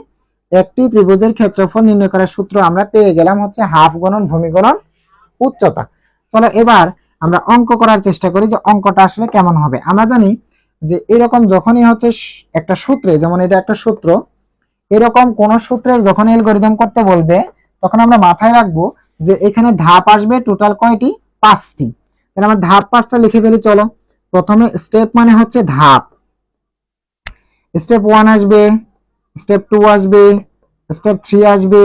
একটি ত্রিভুজের ক্ষেত্রফল নির্ণয় করার সূত্র আমরা পেয়ে গেলাম হচ্ছে হাফ গুণন ভূমি গুণন উচ্চতা। চলো এবার আমরা অঙ্ক করার চেষ্টা করি যে অঙ্কটা আসলে কেমন হবে। আমরা জানি যে এরকম যখনই হচ্ছে একটা সূত্রে, যেমন এটা একটা সূত্র, এরকম কোন সূত্রের যখন অ্যালগরিদম করতে বলবে তখন আমরা মাথায় রাখবো যে এখানে ধাপ আসবে টোটাল কয়টি, 5টি। তাহলে আমরা ধাপ 5টা লিখে ফেলি। চলো প্রথমে স্টেপ মানে হচ্ছে ধাপ, স্টেপ 1 আসবে, স্টেপ 2 আসবে, স্টেপ 3 আসবে,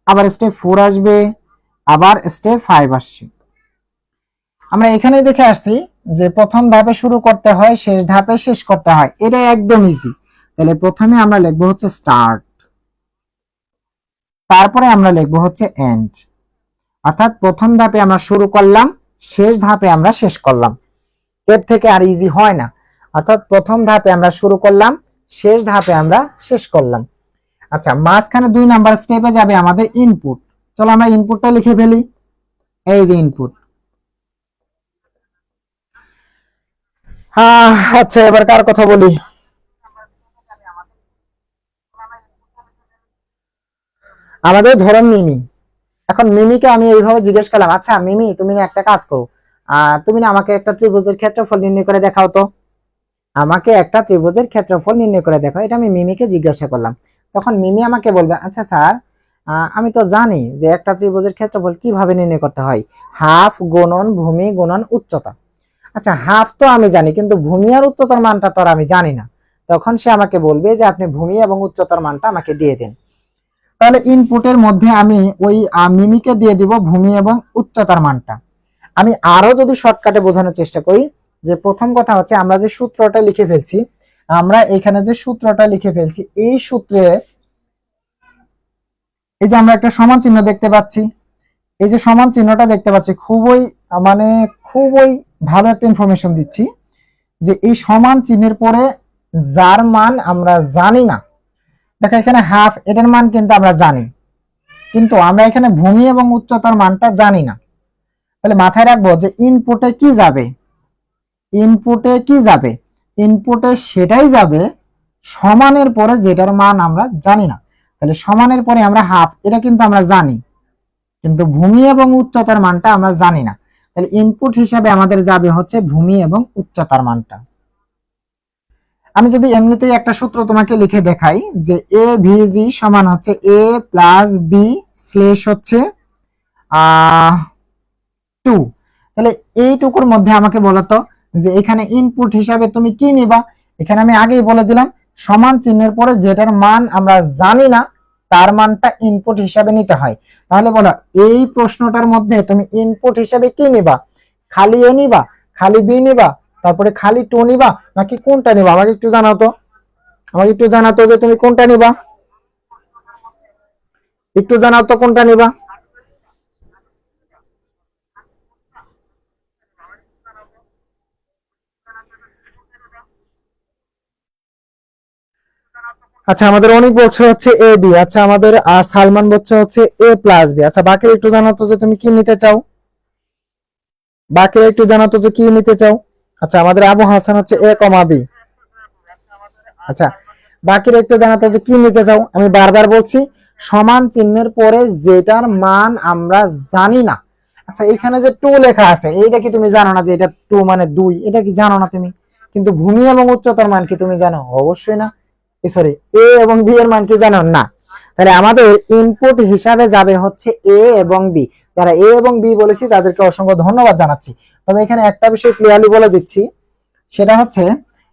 আবার স্টেপ 4 আসবে, আবার স্টেপ 5 আসছে। আমরা এখানে দেখে আসছি যে প্রথম ধাপে শুরু করতে হয়, শেষ ধাপে শেষ করতে হয়, এটা একদম ইজি। তাহলে প্রথমে আমরা লিখবো হচ্ছে স্টার্ট, তারপরে আমরা লিখবো হচ্ছে এন্ড, অর্থাৎ প্রথম ধাপে আমরা শুরু করলাম, শেষ ধাপে আমরা শেষ করলাম। এর থেকে আর ইজি হয় না, অর্থাৎ প্রথম ধাপে আমরা শুরু করলাম, শেষ ধাপে আমরা শেষ করলাম। আচ্ছা মাঝখানে 2 নাম্বার স্টেপে যাবে আমাদের ইনপুট। চলো আমরা ইনপুটটা লিখে ফেলি, এই যে ইনপুট। আচ্ছা এবার কার কথা বলি, আমাদের ধরুন মিমি। এখন মিমিকে আমি এইভাবে জিজ্ঞেস করলাম, আচ্ছা মিমি তুমি না একটা কাজ করো, তুমি না আমাকে একটা ত্রিভুজের ক্ষেত্রফল নির্ণয় করে দেখাও তো, আমাকে একটা ত্রিভুজের ক্ষেত্রফল নির্ণয় করে দেখাও। এটা আমি মিমিকে জিজ্ঞাসা করলাম। তখন মিমি আমাকে বলবে, আচ্ছা স্যার আমি তো জানি যে একটা ত্রিভুজের ক্ষেত্রফল কিভাবে নির্ণয় করতে হয়, হাফ গুণন ভূমি গুণন উচ্চতা। আচ্ছা হাফ তো আমি জানি, কিন্তু ভূমি আর উচ্চতার মানটা তো আর আমি জানি না। তখন সে আমাকে বলবে যে আপনি ভূমি এবং উচ্চতার মানটা আমাকে দিয়ে দেন। তাহলে ইনপুটের মধ্যে আমি ওই মিমিকে দিয়ে দিব ভূমি এবং উচ্চতার মানটা। আমি আরো যদি শর্টকাটে বোঝানোর চেষ্টা করি, যে প্রথম কথা হচ্ছে আমরা যে সূত্রটা লিখে ফেলছি, আমরা এখানে যে সূত্রটা লিখে ফেলছি এই সূত্রে এই যে আমরা একটা সমান চিহ্ন দেখতে পাচ্ছি, এই যে সমান চিহ্নটা দেখতে পাচ্ছি খুবই মানে খুবই ভালো একটা ইনফরমেশন দিচ্ছি, যে এই সমান চিহ্নের পরে যার মান আমরা জানি না, দেখো এখানে হাফ, এটার মান কিন্তু আমরা জানি, কিন্তু আমরা এখানে ভূমি এবং উচ্চতার মানটা জানি না। তাহলে মাথায় রাখবো যে ইনপুটে কি যাবে, ইনপুটে কি যাবে, ইনপুটে সেটাই যাবে সমানের পরে যেটার মান আমরা জানি না। তাহলে সমানের পরে আমরা হাফ, এটা কিন্তু আমরা জানি, কিন্তু ভূমি এবং উচ্চতার মানটা আমরা জানি না। তাহলে ইনপুট হিসাবে আমাদের যাবে হচ্ছে ভূমি এবং উচ্চতার মানটা। আমি যদি এমনিতেই একটা সূত্র তোমাকে লিখে দেখাই, যে এ ভিজি সমান হচ্ছে এ প্লাস বি স্লেশ হচ্ছে 2, তাহলে এইটুকুর মধ্যে আমাকে বলতো যে এখানে ইনপুট হিসাবে তুমি কি নিবা। এখানে আমি আগেই বলে দিলাম সমান চিহ্নের পরে যেটার মান আমরা জানি না তার মানটা ইনপুট হিসাবে নিতে হয়। তাহলে বলো এই প্রশ্নটার মধ্যে তুমি ইনপুট হিসাবে কি নিবা, খালি এ নিবা, খালি বি নিবা, তারপরে খালি টু নিবা নাকি কোনটা নিবা আমাকে একটু জানাও তো, আমাকে একটু জানাও তো যে তুমি কোনটা নিবা, একটু জানাও তো কোনটা নিবা। আচ্ছা আমাদের অনেক বলছে হচ্ছে এ বি, আচ্ছা আমাদের সালমান বলছে হচ্ছে এ প্লাস বি। আচ্ছা বাকিরা একটু জানাও তো যে তুমি কি নিতে চাও, বাকিরা একটু জানাও তো যে কি নিতে চাও। আচ্ছা আমাদের আবু হাসান হচ্ছে এ কমা বি। আচ্ছা বাকিরা একটু জানাতো যে কি নিতে চাও। আমি বারবার বলছি সমান চিহ্নের পরে যেটার মান আমরা জানি না। আচ্ছা এখানে যে টু লেখা আছে এইটা কি তুমি জানো না যে এটা টু মানে দুই, এটা কি জানো না তুমি? কিন্তু ভূমি এবং উচ্চতার মান কি তুমি জানো? অবশ্যই না। সরি, এ এবং বি এর মান কি জানো না? তাহলে আমাদের ইনপুট হিসাবে যাবে হচ্ছে এ এবং বি। যারা এ এবং বি বলেছি তাদেরকে অসংখ্য ধন্যবাদ জানাচ্ছি। তবে এখানে একটা বিষয় ক্লিয়ারলি বলে দিচ্ছি, সেটা হচ্ছে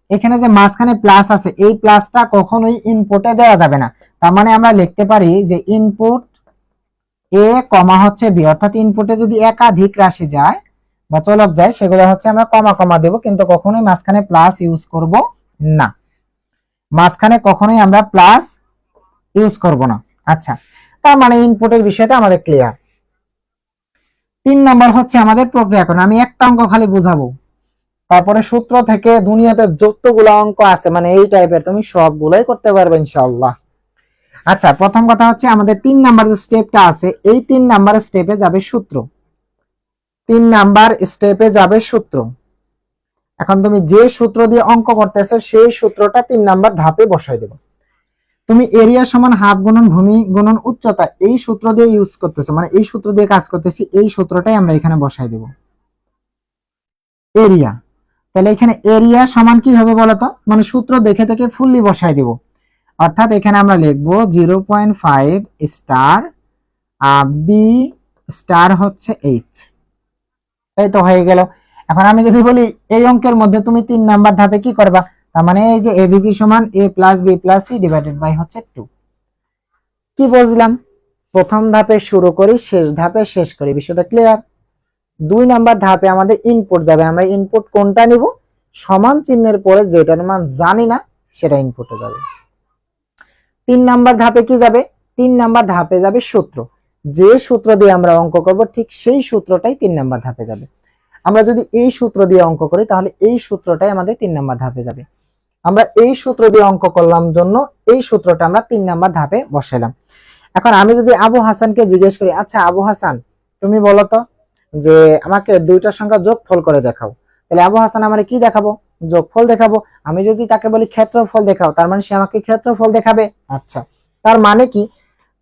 এখানে যে মাঝখানে প্লাস আছে এই প্লাসটা কখনোই ইনপুটে দেওয়া যাবে না। তার মানে আমরা লিখতে পারি যে ইনপুট এ কমা হচ্ছে বি, অর্থাৎ ইনপুটে যদি একাধিক রাশি যায় বা চলক যায় সেগুলো হচ্ছে আমরা কমা কমা দেব, কিন্তু কখনোই মাঝখানে প্লাস ইউজ করব না, মাঝখানে কখনোই আমরা প্লাস ইউজ করব না। আচ্ছা তার মানে ইনপুটের বিষয়টা আমাদের ক্লিয়ার। 3 নম্বর হচ্ছে আমাদের প্রক্রিয়াকরণ। আমি একটা অঙ্ক খালি বুঝাবো, তারপরে সূত্র থেকে দুনিয়াতে যতগুলো অঙ্ক আছে মানে এই টাইপের তুমি সবগুলোই করতে পারবে ইনশাআল্লাহ। আচ্ছা প্রথম কথা হচ্ছে আমাদের 3 নাম্বার যে স্টেপটা আছে এই 3 নাম্বার স্টেপে যাবে সূত্র, 3 নাম্বার স্টেপে যাবে সূত্র। এখন তুমি যে সূত্র দিয়ে অঙ্ক করতেছো সেই সূত্রটা 3 নাম্বার ধাপে বসাই দেবে। তুমি এরিয়া সমান হাফ গুণন ভূমি গুণন উচ্চতা এই সূত্র দিয়ে ইউজ করতেছো, মানে এই সূত্র দিয়ে কাজ করতেছি, এই সূত্রটাই আমরা এখানে বসাই দেব। এরিয়া, তাহলে এখানে এরিয়া সমান কি হবে বলতো, মানে সূত্র দেখে দেখে ফুললি বসাই দিব। অর্থাৎ এখানে আমরা লিখবো 0.5 স্টার বি স্টার হচ্ছে এইচ, এই তো হয়ে গেল। এখন আমি যদি বলি এই অঙ্কের মধ্যে তুমি 3 নাম্বার ধাপে কি করবা, তার মানে এই যে এবিসি সমান A plus B plus C divided by হচ্ছে 2। কি বুঝলাম? প্রথম ধাপে শুরু করি শেষ ধাপে শেষ করি, বিষয়টা ক্লিয়ার। 2 নাম্বার ধাপে আমাদের ইনপুট যাবে, আমরা ইনপুট কোনটা নিব, সমান চিহ্নের পরে যেটার মান জানি না সেটা ইনপুটে যাবে। 3 নাম্বার ধাপে কি যাবে, 3 নাম্বার ধাপে যাবে সূত্র, যে সূত্র দিয়ে আমরা অঙ্ক করব ঠিক সেই সূত্রটাই 3 নাম্বার ধাপে যাবে। আমরা যদি এই সূত্র দিয়ে অঙ্ক করি তাহলে এই সূত্রটাই আমাদের 3 নাম্বার ধাপে যাবে। আমরা এই সূত্র দিয়ে অঙ্ক করলাম জন্য এই সূত্রটা আমরা 3 নাম্বার ধাপে বসাইলাম। এখন আমি যদি আবু হাসানকে জিজ্ঞেস করি, আচ্ছা আবু হাসান তুমি বলো তো যে আমাকে দুইটা সংখ্যা যোগফল করে দেখাও, তাহলে আবু হাসান আমারে কি দেখাবো, যোগফল দেখাবো। আমি যদি তাকে বলি ক্ষেত্রফল দেখাও, তার মানে সে আমাকে ক্ষেত্রফল দেখাবে। আচ্ছা তার মানে কি,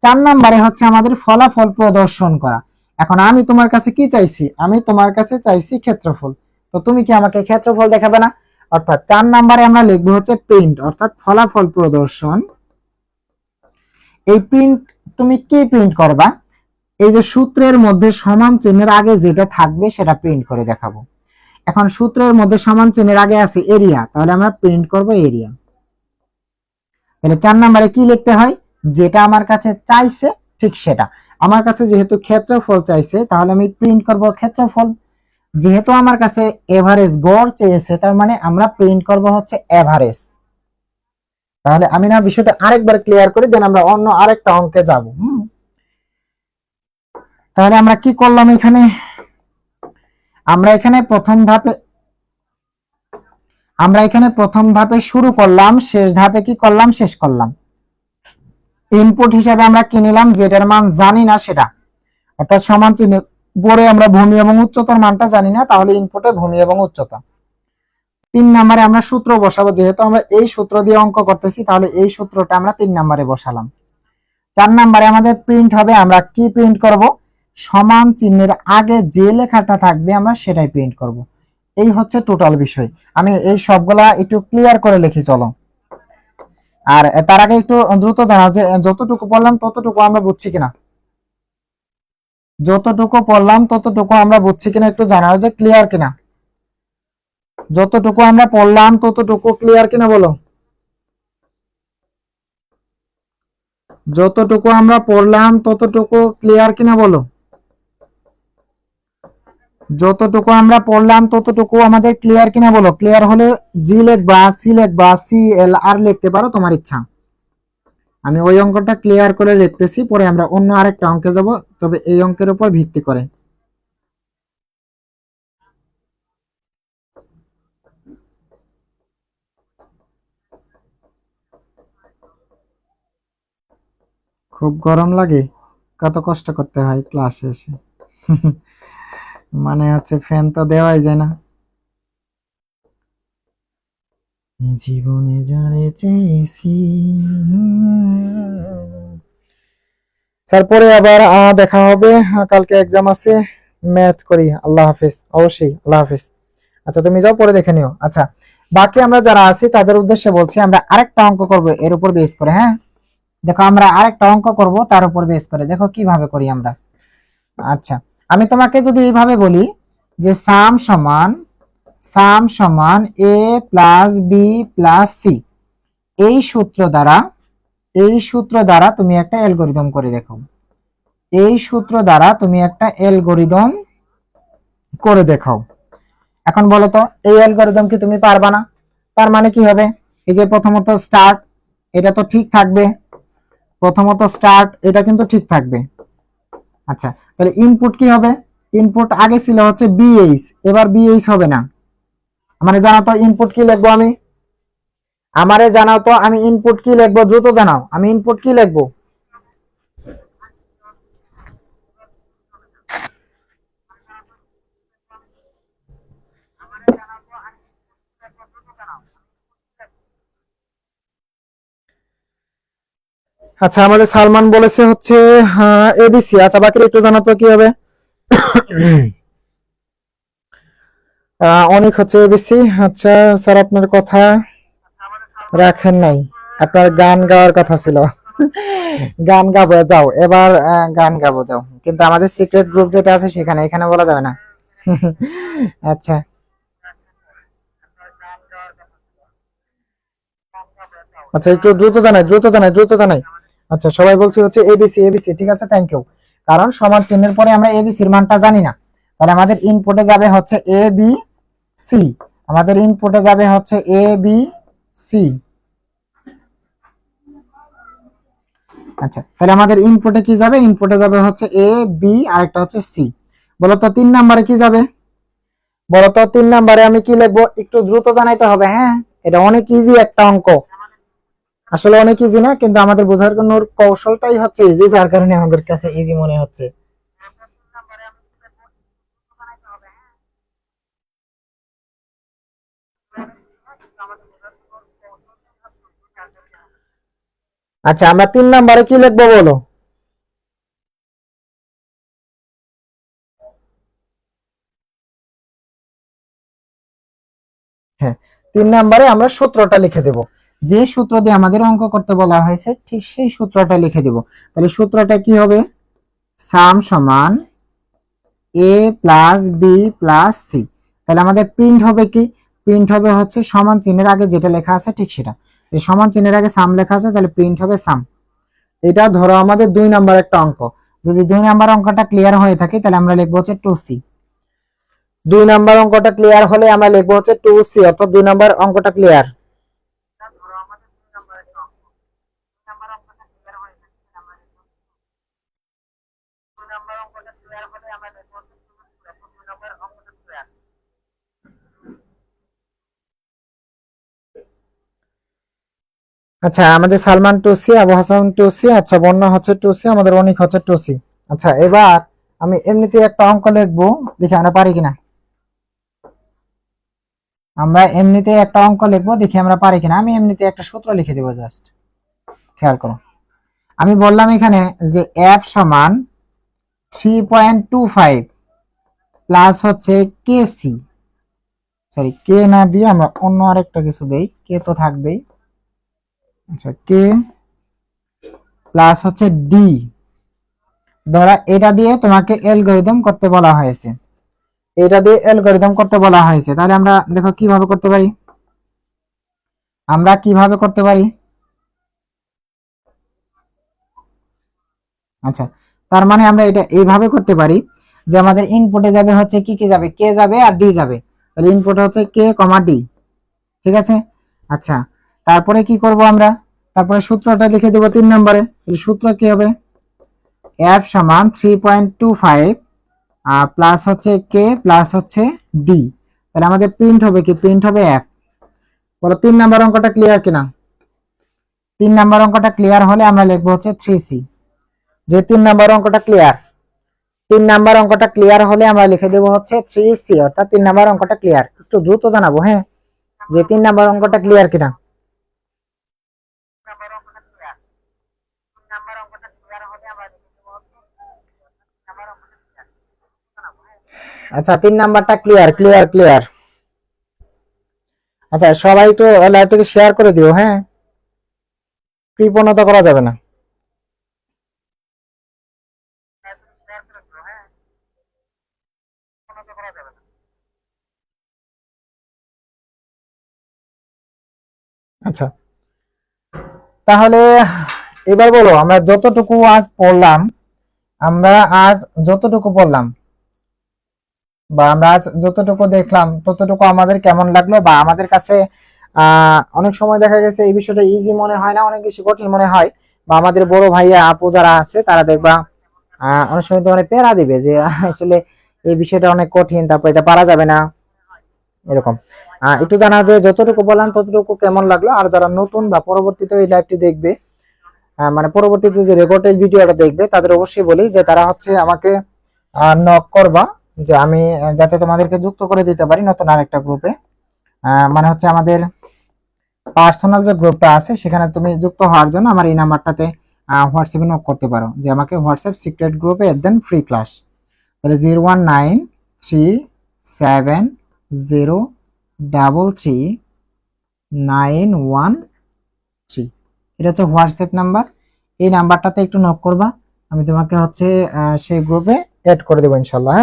4 নাম্বারে হচ্ছে আমাদের ফলাফল প্রদর্শন করা। এখন আমি তোমার কাছে কি চাইছি, আমি তোমার কাছে চাইছি ক্ষেত্রফল, তো তুমি কি আমাকে ক্ষেত্রফল দেখাবে না? অর্থাৎ 4 নাম্বারে আমরা লিখবো হচ্ছে প্রিন্ট, অর্থাৎ ফলাফল প্রদর্শন। এই প্রিন্ট তুমি কি প্রিন্ট করবা, এই যে সূত্রের মধ্যে সমান চিহ্নের আগে যেটা থাকবে সেটা প্রিন্ট করে দেখাবো। এখন সূত্রের মধ্যে সমান চিহ্নের আগে আছে এরিয়া, তাহলে আমরা প্রিন্ট করব এরিয়া। তাহলে 4 নাম্বারে কি লিখতে হয়, যেটা আমার কাছে চাইছে ঠিক সেটা। আমার কাছে যেহেতু ক্ষেত্রফল চাইছে তাহলে আমি প্রিন্ট করব ক্ষেত্রফল। যেহেতু আমার কাছে এভারেজ গড় চেয়েছে তার মানে আমরা প্রিন্ট করব হচ্ছে এভারেজ। তাহলে আমি না বিষয়টা আরেকবার ক্লিয়ার করে দেন, আমরা অন্য আরেকটা অঙ্কে যাব। তাহলে আমরা কি করলাম এখানে, আমরা এখানে প্রথম ধাপে শুরু করলাম, শেষ ধাপে কি করলাম, শেষ করলাম। ইনপুট হিসেবে আমরা কি নিলাম, যেটার মান জানি না সেটা, অর্থাৎ সমান চিহ্ন পরে আমরা ভূমি এবং উচ্চতার মানটা জানি না, তাহলে ইনপুটে ভূমি এবং উচ্চতা। 3 নাম্বারে আমরা সূত্র বসাবো, যেহেতু আমরা এই সূত্র দিয়ে অঙ্ক করতেছি তাহলে এই সূত্রটা আমরা 3 নাম্বারে বসালাম। 4 নাম্বারে আমাদের প্রিন্ট হবে, আমরা কি প্রিন্ট করব, সমান চিহ্নের আগে যে লেখাটা থাকবে আমরা সেটাই প্রিন্ট করব। এই হচ্ছে টোটাল বিষয়। আমি এই সবগুলা একটু ক্লিয়ার করে লিখি চলো। আর তার আগে একটু দ্রুত জানাও যে যতটুকু বললাম ততটুকু আমরা বুঝছি কিনা, যতটুকু পড়লাম ততটুকু আমরা বুঝছি কিনা একটু জানাও যে ক্লিয়ার কিনা, যতটুকু আমরা পড়লাম ততটুকু ক্লিয়ার কিনা বলো, যতটুকু আমরা পড়লাম ততটুকু ক্লিয়ার কিনা বলো, যতটুকু আমরা পড়লাম ততটুকু আমাদের ক্লিয়ার কিনা বলো? ক্লিয়ার হলে জি লিখবা, সি লিখবা, সি এল আর লিখতে পারো, তোমার ইচ্ছা। আমি ওই অঙ্কটা ক্লিয়ার করে লিখতেছি, পরে আমরা অন্য আরেকটা অঙ্কে যাব, তবে এই অঙ্কের উপর ভিত্তি করে। খুব গরম লাগে, কত কষ্ট করতে হয় ক্লাসে এসে। মানে হচ্ছে ফ্যান তো দেওয়াই যায় না। জীবনে যারে চেয়েছি। তারপরে আবার দেখা হবে, কালকে এক্সাম আছে, ম্যাথ করি। আল্লাহ হাফেজ, অবশ্যই আল্লাহ হাফেজ। আচ্ছা তুমি যাও, পরে দেখে নিও। আচ্ছা বাকি আমরা যারা আছি তাদের উদ্দেশ্যে বলছি, আমরা আরেকটা অঙ্ক করব এর উপর বেস করে। হ্যাঁ দেখো, আমরা আরেকটা অঙ্ক করব তার উপর বেস করে, দেখো কিভাবে করি আমরা। আচ্ছা আমি তোমাকে যদি এইভাবে বলি যে সাম সমান A plus B plus C, এই সূত্র দ্বারা তুমি একটা অ্যালগরিদম করে দেখো। এই সূত্র দ্বারা তুমি একটা অ্যালগরিদম করে দেখাও। এখন বলো তো এই অ্যালগরিদম কি তুমি পারবা না? তার মানে কি হবে? এই যে প্রথমত স্টার্ট, এটা তো ঠিক থাকবে, প্রথমত স্টার্ট এটা কিন্তু ঠিক থাকবে। আচ্ছা তাহলে ইনপুট কি হবে? ইনপুট আগে ছিল হচ্ছে বিএইচ, এবার বিএইচ হবে না। মানে জানো তো ইনপুট কি লিখবো আমি? আমারে জানাও তো আমি ইনপুট কি লিখবো, দ্রুত জানাও আমি ইনপুট কি লিখবো। আচ্ছা আমাদের সালমান বলেছে হচ্ছে এবিসি। আচ্ছা বাকি একটু জানাও তো কি হবে। অনেক হচ্ছে এবিসি। আচ্ছা স্যার আপনার কথা রাখেন নাই, আপনার গান গাওয়ার কথা ছিল। গান গাবো যাও এবার, গান গাবো যাও, কিন্তু আমাদের সিক্রেট গ্রুপ যেটা আছে সেখানে, এখানে বলা যাবে না। আচ্ছা আচ্ছা একটু দ্রুত জানাই, দ্রুত জানাই, দ্রুত জানাই। আচ্ছা সবাই বলছে হচ্ছে এবিসি এবিসি, ঠিক আছে থ্যাংক ইউ। কারণ সমান চিহ্নের পরে আমরা এবিসির মানটা জানি না, তাহলে আমাদের ইনপুটে যাবে হচ্ছে এ বি সি, আমাদের ইনপুটে যাবে হচ্ছে এ বি সি। আচ্ছা তাহলে আমাদের ইনপুটে কি যাবে? ইনপুটে যাবে হচ্ছে এ বি আর একটা হচ্ছে সি। বলতো 3 নম্বরে কি যাবে? বলতো 3 নম্বরে আমি কি লিখবো? একটু দ্রুত জানাইতে হবে। হ্যাঁ এটা অনেক ইজি একটা অঙ্ক, আসলে অনেক ইজি না, কিন্তু আমাদের বোঝানোর কৌশলটাই হচ্ছে ইজি, যার কারণে আমাদের কাছে ইজি মনে হচ্ছে। আচ্ছা আমরা 3 নম্বরে কি লিখবো বলো? হ্যাঁ 3 নম্বরে আমরা সূত্রটা লিখে দেব, যে সূত্র দিয়ে আমাদের অঙ্ক করতে বলা হয়েছে ঠিক সেই সূত্রটা লিখে দেব। তাহলে সূত্রটা কি হবে? সাম সমান A plus B plus C. তাহলে আমাদের প্রিন্ট হবে কি? প্রিন্ট হবে হচ্ছে সমান চিহ্নের আগে যেটা লেখা আছে ঠিক সেটা। সমান চিহ্নের আগে সাম লেখা আছে, তাহলে প্রিন্ট হবে সাম। এটা ধরো আমাদের 2 নম্বর একটা অঙ্ক। যদি 2 নম্বর অঙ্কটা ক্লিয়ার হয়ে থাকে তাহলে আমরা লিখবো হচ্ছে 2C। 2 নম্বর অঙ্কটা ক্লিয়ার হলে আমরা লিখবো হচ্ছে 2C, অর্থাৎ 2 নম্বর অঙ্কটা ক্লিয়ার। আচ্ছা আমাদের সালমান 2C, আবু হাসান 2C, আচ্ছা বন্যা হচ্ছে 2C, আমাদের অনিক হচ্ছে 2C। আচ্ছা এবার আমি এমনিতে একটা অঙ্ক লিখবো, দেখি আমরা পারি কিনা। আমরা এমনিতে একটা অঙ্ক লিখবো, দেখি আমরা পারি কিনা। আমি এমনিতে একটা সূত্র লিখে দেবো, জাস্ট খেয়াল করো। আমি বললাম এখানে যে এফ সমান 3.25 প্লাস হচ্ছে কে সি, সরি কে না দিয়ে আমরা অন্য আরেকটা কিছু দেই, কে তো থাকবেই। আচ্ছা কে প্লাস হচ্ছে ডি, ধরা এটা দিয়ে তোমাকে অ্যালগরিদম করতে বলা হয়েছে, এটা দিয়ে অ্যালগরিদম করতে বলা হয়েছে। তাহলে আমরা দেখো কিভাবে করতে পারি, আমরা কিভাবে করতে পারি। আচ্ছা তার মানে আমরা এটা এইভাবে করতে পারি যে আমাদের ইনপুটে যাবে হচ্ছে কি কি যাবে, কে যাবে আর ডি যাবে। তাহলে ইনপুট হচ্ছে কে কমা ডি, ঠিক আছে। আচ্ছা, তারপরে কি করব আমরা, তারপরে সূত্রটা লিখে দেব 3 নম্বরে। সূত্র কি হবে, f সমান 3.25 প্লাস হচ্ছে কে প্লাস হচ্ছে ডি। তাহলে আমাদের প্রিন্ট হবে কি, প্রিন্ট হবে f। বলো 3 নাম্বার অঙ্কটা ক্লিয়ার কিনা? 3 নাম্বার অঙ্কটা ক্লিয়ার হলে আমরা লিখবো হচ্ছে 3c। যে 3 নাম্বার অঙ্কটা ক্লিয়ার, 3 নাম্বার অঙ্কটা ক্লিয়ার হলে আমরা লিখে দেব হচ্ছে 3c, অর্থাৎ 3 নাম্বার অঙ্কটা ক্লিয়ার। একটু দ্রুত জানাবো, হ্যাঁ, যে 3 নাম্বার অঙ্কটা ক্লিয়ার কিনা। আচ্ছা, 3 নাম্বারটা ক্লিয়ার ক্লিয়ার ক্লিয়ার। আচ্ছা, সবাই তো লাইভটাকে শেয়ার করে দিও, হ্যাঁ, কৃপণতা করা যাবে না। আচ্ছা, তাহলে এবার বলো, আমরা যতটুকু আজ পড়লাম, আমরা আজ যতটুকু পড়লাম বা আমরা আজ যতটুকু দেখলাম ততটুকু আমাদের কেমন লাগলো, বা আমাদের কাছে অনেক সময় দেখা গেছে এই বিষয়টা ইজি মনে হয় না, অনেক বেশি কঠিন মনে হয়। বা আমাদের বড় ভাইয়া আপু যারা আছে তারা দেখবা অনেক সময় তো অনেক প্যারা দিবে যে আসলে এই বিষয়টা অনেক কঠিন, তারপর এটা পারা যাবে না, এরকম। একটু জানা যে যতটুকু বললাম ততটুকু কেমন লাগলো। আর যারা নতুন বা পরবর্তীতে এই লাইভটি দেখবে, মানে পরবর্তীতে যে রেকর্ডেড ভিডিওটা দেখবে, তাদের অবশ্যই বলি যে তারা হচ্ছে আমাকে নক করবা, যে আমি যাতে তোমাদেরকে যুক্ত করে দিতে পারি নতুন আরেকটা গ্রুপে। মানে হচ্ছে আমাদের পার্সোনাল যে গ্রুপটা আছে সেখানে তুমি যুক্ত হওয়ার জন্য আমার এই নাম্বারটাতে হোয়াটসঅ্যাপে নক করতে পারো, যে আমাকে হোয়াটসঅ্যাপ সিক্রেট গ্রুপে দেন ফ্রি ক্লাস। তাহলে 01937033913, এটা হচ্ছে হোয়াটসঅ্যাপ নাম্বার। এই নাম্বারটাতে একটু নক করবা, আমি তোমাকে হচ্ছে সেই গ্রুপে অ্যাড করে দেবো ইনশাল্লাহ,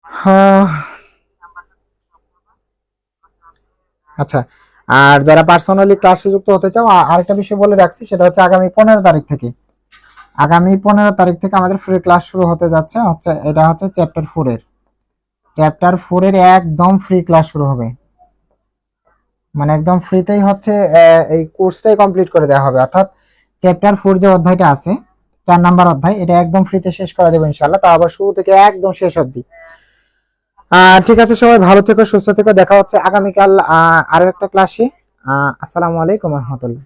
হ্যাঁ। আচ্ছা, আর যারা পার্সোনালি ক্লাসে যুক্ত হতে চাও, আরেকটা বিষয় বলে রাখছি, সেটা হচ্ছে আগামী 15 তারিখ থেকে, আমাদের ফ্রি ক্লাস শুরু হতে যাচ্ছে। হচ্ছে এটা হচ্ছে চ্যাপ্টার 4 এর একদম ফ্রি ক্লাস শুরু হবে, মানে একদম ফ্রিতেই হচ্ছে এই কোর্সটাই কমপ্লিট করে দেওয়া হবে। অর্থাৎ চ্যাপ্টার 4 যে অধ্যায়টা আছে, 4 নাম্বার অধ্যায়, এটা একদম ফ্রিতে শেষ করা দেবো ইনশাআল্লাহ, তা আবার শুরু থেকে একদম শেষ অবধি। ঠিক আছে, সবাই ভালো থেকো, সুস্থ থেকো, দেখা হচ্ছে আগামীকাল আরো একটা ক্লাসে। আসসালামু আলাইকুম রহমতুল্লাহ।